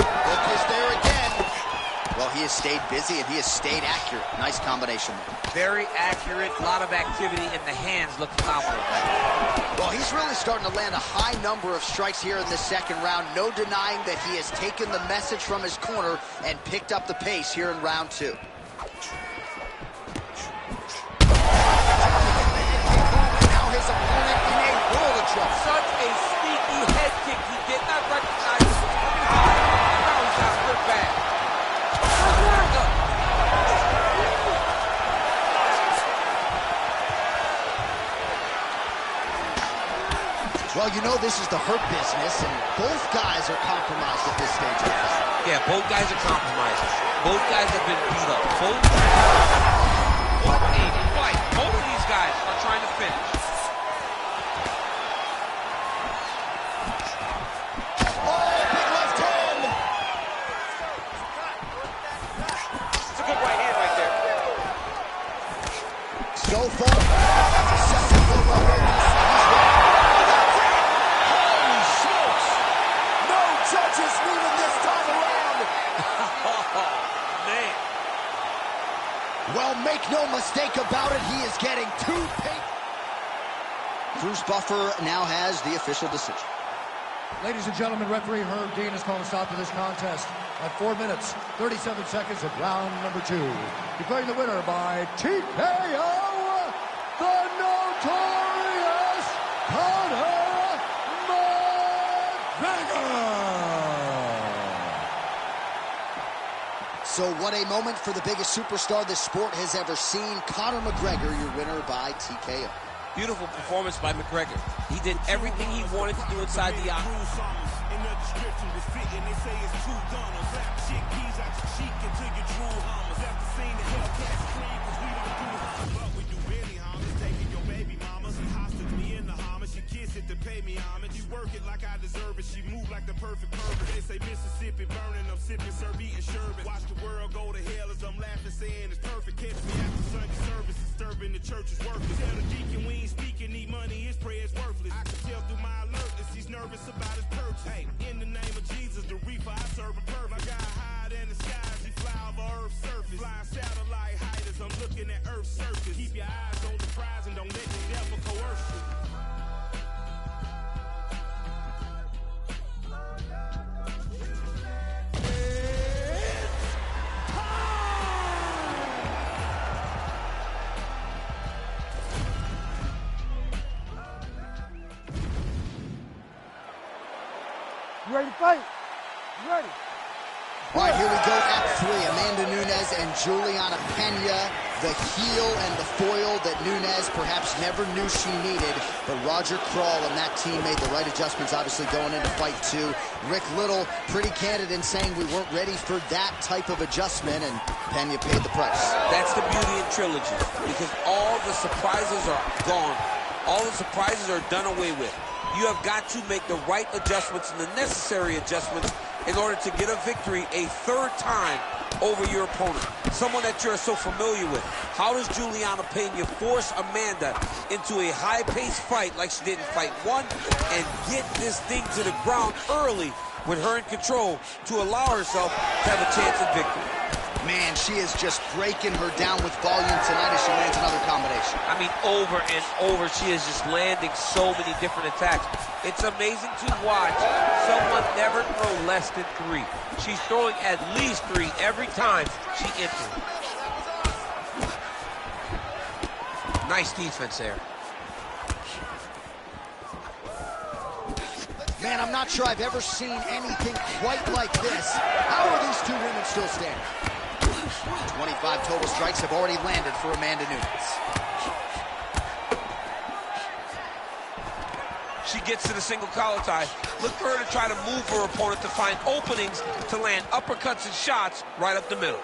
Hook is there again. Well, he has stayed busy and he has stayed accurate. Nice combination. Very accurate. A lot of activity in the hands. Look phenomenal. Well, he's really starting to land a high number of strikes here in this second round. No denying that he has taken the message from his corner and picked up the pace here in round 2. Now his opponent in a world of trouble. Such a sneaky head kick. He did not recognize it coming high. Now he's got a good back. Well, you know this is the hurt business, and both guys are compromised at this stage of the fight. Yeah, both guys are compromised. Both guys have been beat up. What a fight. Both of these guys are trying to finish. Oh, big left hand! It's a good right hand right there. So far, that's a second blow right there. Judges moving this time around. Oh, man. Well, make no mistake about it, he is getting two pay. Bruce Buffer now has the official decision. Ladies and gentlemen, referee Herb Dean has called a stop to this contest at 4 minutes, 37 seconds of round number 2. Declaring the winner by TKO, the notorious Conor McGregor. So what a moment for the biggest superstar this sport has ever seen. Conor McGregor, your winner by TKO. Beautiful performance by McGregor. He did everything he wanted to do inside the octagon. To pay me homage, you work it like I deserve it. She move like the perfect pervert. They say Mississippi burning, I'm sipping, serve, eating sherbet. Watch the world go to hell as I'm laughing, saying it's perfect. Catch me after Sunday service, disturbing the church is worthless. Tell the deacon we ain't speaking, need money, his prayer's worthless. I can tell through my alertness, he's nervous about his purchase. Hey, in the name of Jesus, the reefer, I serve a perfect. My guy higher than the skies, he fly over Earth's surface. Flying satellite height as I'm looking at Earth's surface. Keep your eyes on the prize and don't let the devil coerce you. You ready to fight? You ready? All right, here we go, Act 3. Amanda Nunes and Juliana Pena, the heel and the foil that Nunes perhaps never knew she needed. But Roger Crawl and that team made the right adjustments, obviously, going into fight 2. Rick Little, pretty candid in saying we weren't ready for that type of adjustment, and Pena paid the price. That's the beauty in trilogy, because all the surprises are gone. All the surprises are done away with. You have got to make the right adjustments and the necessary adjustments in order to get a victory a third time over your opponent, someone that you're so familiar with. How does Juliana Pena force Amanda into a high-paced fight like she did in fight 1 and get this thing to the ground early with her in control to allow herself to have a chance at victory? Man, she is just breaking her down with volume tonight as she lands another combination. I mean, over and over, she is just landing so many different attacks. It's amazing to watch someone never throw less than 3. She's throwing at least 3 every time she enters. Nice defense there. Man, I'm not sure I've ever seen anything quite like this. How are these two women still standing? 25 total strikes have already landed for Amanda Nunes. She gets to the single collar tie. Look for her to try to move her opponent to find openings to land uppercuts and shots right up the middle.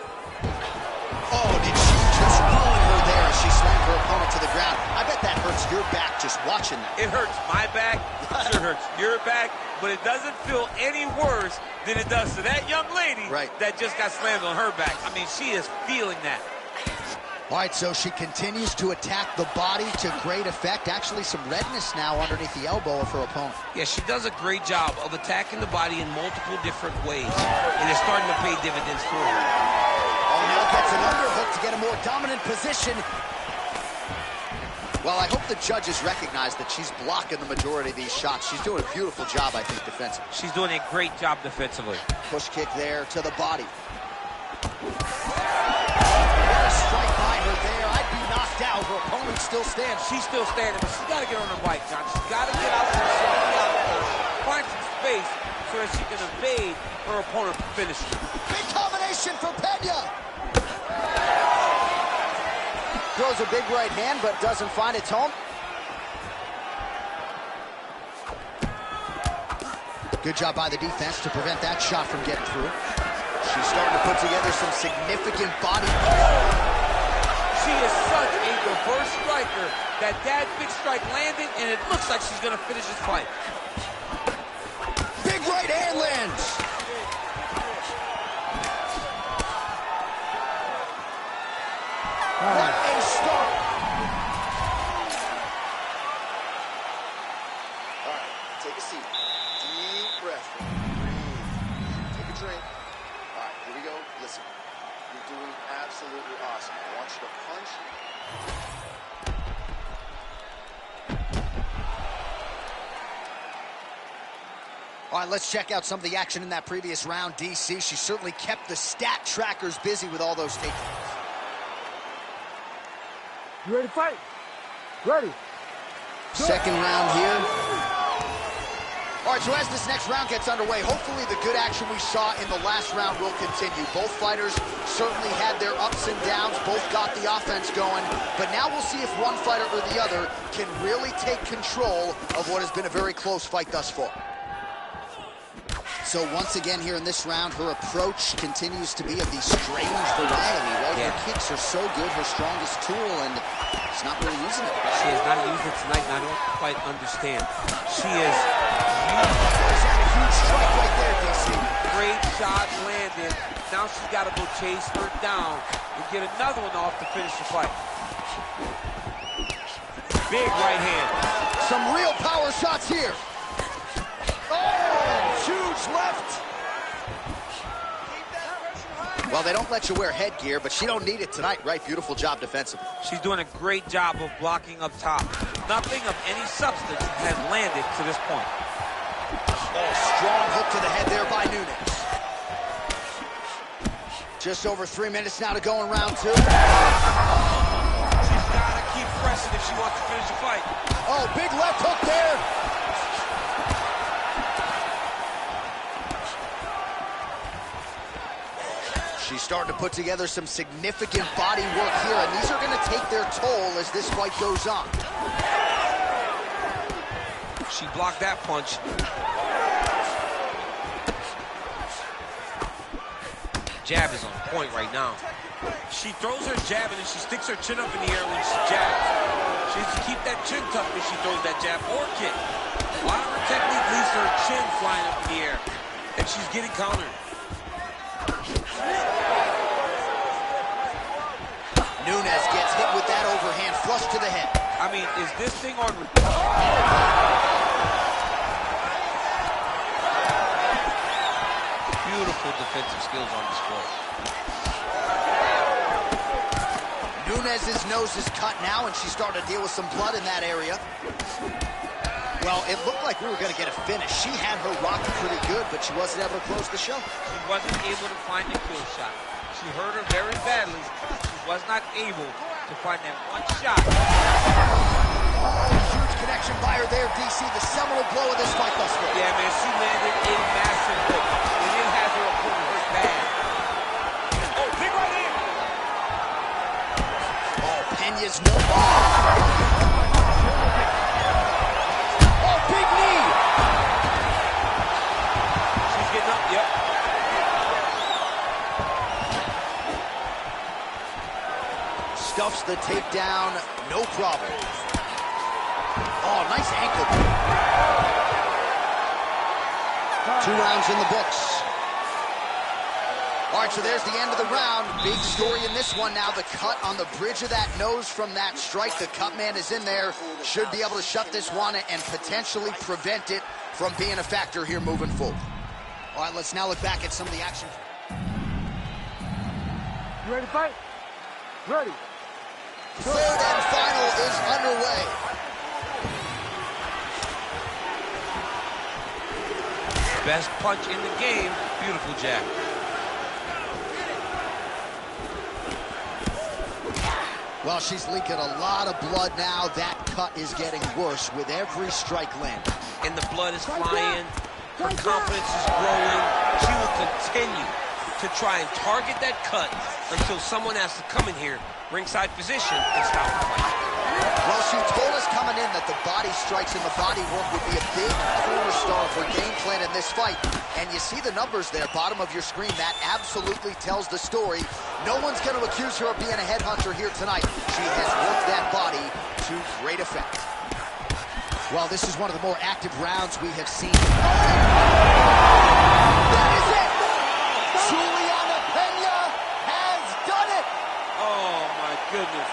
Oh, did she just ruin her there as she slammed her opponent to the ground? I bet that hurts your back just watching that. It hurts my back, it sure hurts your back, but it doesn't feel any worse than it does to that young lady that just got slammed on her back. I mean, she is feeling that. All right, so she continues to attack the body to great effect. Actually, some redness now underneath the elbow of her opponent. Yeah, she does a great job of attacking the body in multiple different ways, and it's starting to pay dividends for her. Oh, now gets an underhook to get a more dominant position. Well, I hope the judges recognize that she's blocking the majority of these shots. She's doing a beautiful job, I think, defensively. She's doing a great job defensively. Push kick there to the body. What a strike by her there. I'd be knocked out. Her opponent still stands. She's still standing, but she's got to get on her bike, John. She's got to get out there, find some space so that she can evade her opponent's finish. Big combination for Pena. Throws a big right hand, but doesn't find its home. Good job by the defense to prevent that shot from getting through. She's starting to put together some significant body. She is such a diverse striker that big strike landed, and it looks like she's going to finish this fight. Big right hand lands. What a start. All right, take a seat. Deep breath. Breathe. Take a drink. All right, here we go. Listen, you're doing absolutely awesome. I want you to punch. All right, let's check out some of the action in that previous round. DC, she certainly kept the stat trackers busy with all those takedowns. You ready to fight? Ready. Second round here. All right, so as this next round gets underway, hopefully the good action we saw in the last round will continue. Both fighters certainly had their ups and downs, both got the offense going, but now we'll see if one fighter or the other can really take control of what has been a very close fight thus far. So once again here in this round, her approach continues to be of the strange variety, right? Yeah. Her kicks are so good, her strongest tool, and she's not really using it. She has not used it tonight, and I don't quite understand. She is There's a huge strike right there, DC. great shot landed. Now she's got to go chase her down and get another one off to finish the fight. Big right hand. Some real power shots here. Oh, huge left. Well, they don't let you wear headgear, but she don't need it tonight, right? Beautiful job defensively. She's doing a great job of blocking up top. Nothing of any substance has landed to this point. Oh, strong hook to the head there by Nunes. Just over 3 minutes now to go in round 2. She's got to keep pressing if she wants to finish the fight. Oh, big left hook there. She's starting to put together some significant body work here, and these are going to take their toll as this fight goes on. She blocked that punch. Jab is on point right now. She throws her jab and then she sticks her chin up in the air when she jabs. She needs to keep that chin tucked when she throws that jab or kick. A lot of her technique leaves her chin flying up in the air, and she's getting countered. Nunes gets hit with that overhand flush to the head. I mean, is this thing on? Beautiful defensive skills on display. Nunes's nose is cut now, and she's starting to deal with some blood in that area. Well, it looked like we were going to get a finish. She had her rocking pretty good, but she wasn't able to close the show. She wasn't able to find the kill shot. She hurt her very badly. She was not able to find that one shot. Huge connection by her there, DC. The seminal blow of this fight thus far. Yeah, man, she landed a massive hook. And it has her opponent hurt bad. Oh, big right hand. Oh, Pena's no. Oh, big knee. She's getting up, yep. Stuffs the takedown, no problem. Oh, nice ankle. 2 rounds in the books. All right, so there's the end of the round. Big story in this one now. The cut on the bridge of that nose from that strike. The cut man is in there. Should be able to shut this one and potentially prevent it from being a factor here moving forward. All right, let's now look back at some of the action. You ready to fight? Ready. Third and final is underway. Best punch in the game. Beautiful jab. Well, she's leaking a lot of blood now. That cut is getting worse with every strike landed. And the blood is flying. Her confidence is growing. She will continue to try and target that cut until someone has to come in here, ringside position, and stop the fight. Well, she told us coming in that the body strikes and the body work would be a big cornerstone for game plan in this fight. And you see the numbers there, bottom of your screen. That absolutely tells the story. No one's going to accuse her of being a headhunter here tonight. She has worked that body to great effect. Well, this is one of the more active rounds we have seen. That is it! Juliana Pena has done it! Oh, my goodness.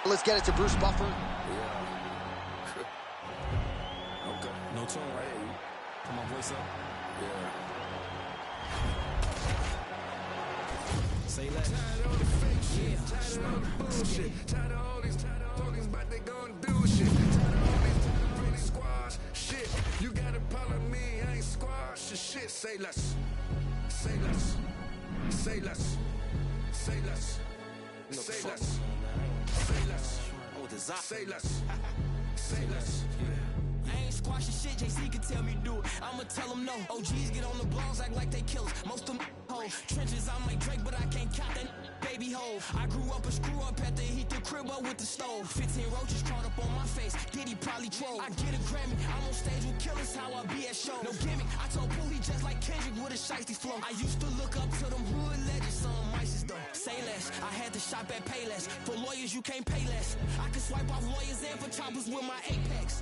Let's get it to Bruce Buffer. Okay. No tone, right? Put my voice up. Yeah. Say less. Tired of all the fake shit. Tired of all the bullshit. Tired of all these talkings, but they gon' do shit. Tired of all these pretty squash shit. You gotta follow me, I ain't squash the shit. Say less. Say less. Say less. Say less. Say less. Say less. Say less. Say less. I ain't squashing shit, JC can tell me do it. I'ma tell them no. OGs get on the blogs, act like they killers. Most of them hoes. Trenches, I'm like Drake, but I can't count that baby hole. I grew up a screw up at the heat the crib up with the stove. 15 roaches crawled up on my face. Diddy probably troll. I get a Grammy. I'm on stage with killers, how I be at shows. No gimmick. I told Pooh he just like Kendrick with a shiesty flow. I used to look up to them hood legends, some mices though. Say less. I had to shop at Payless. For lawyers, you can't pay less. I can swipe off lawyers and for choppers with my Apex.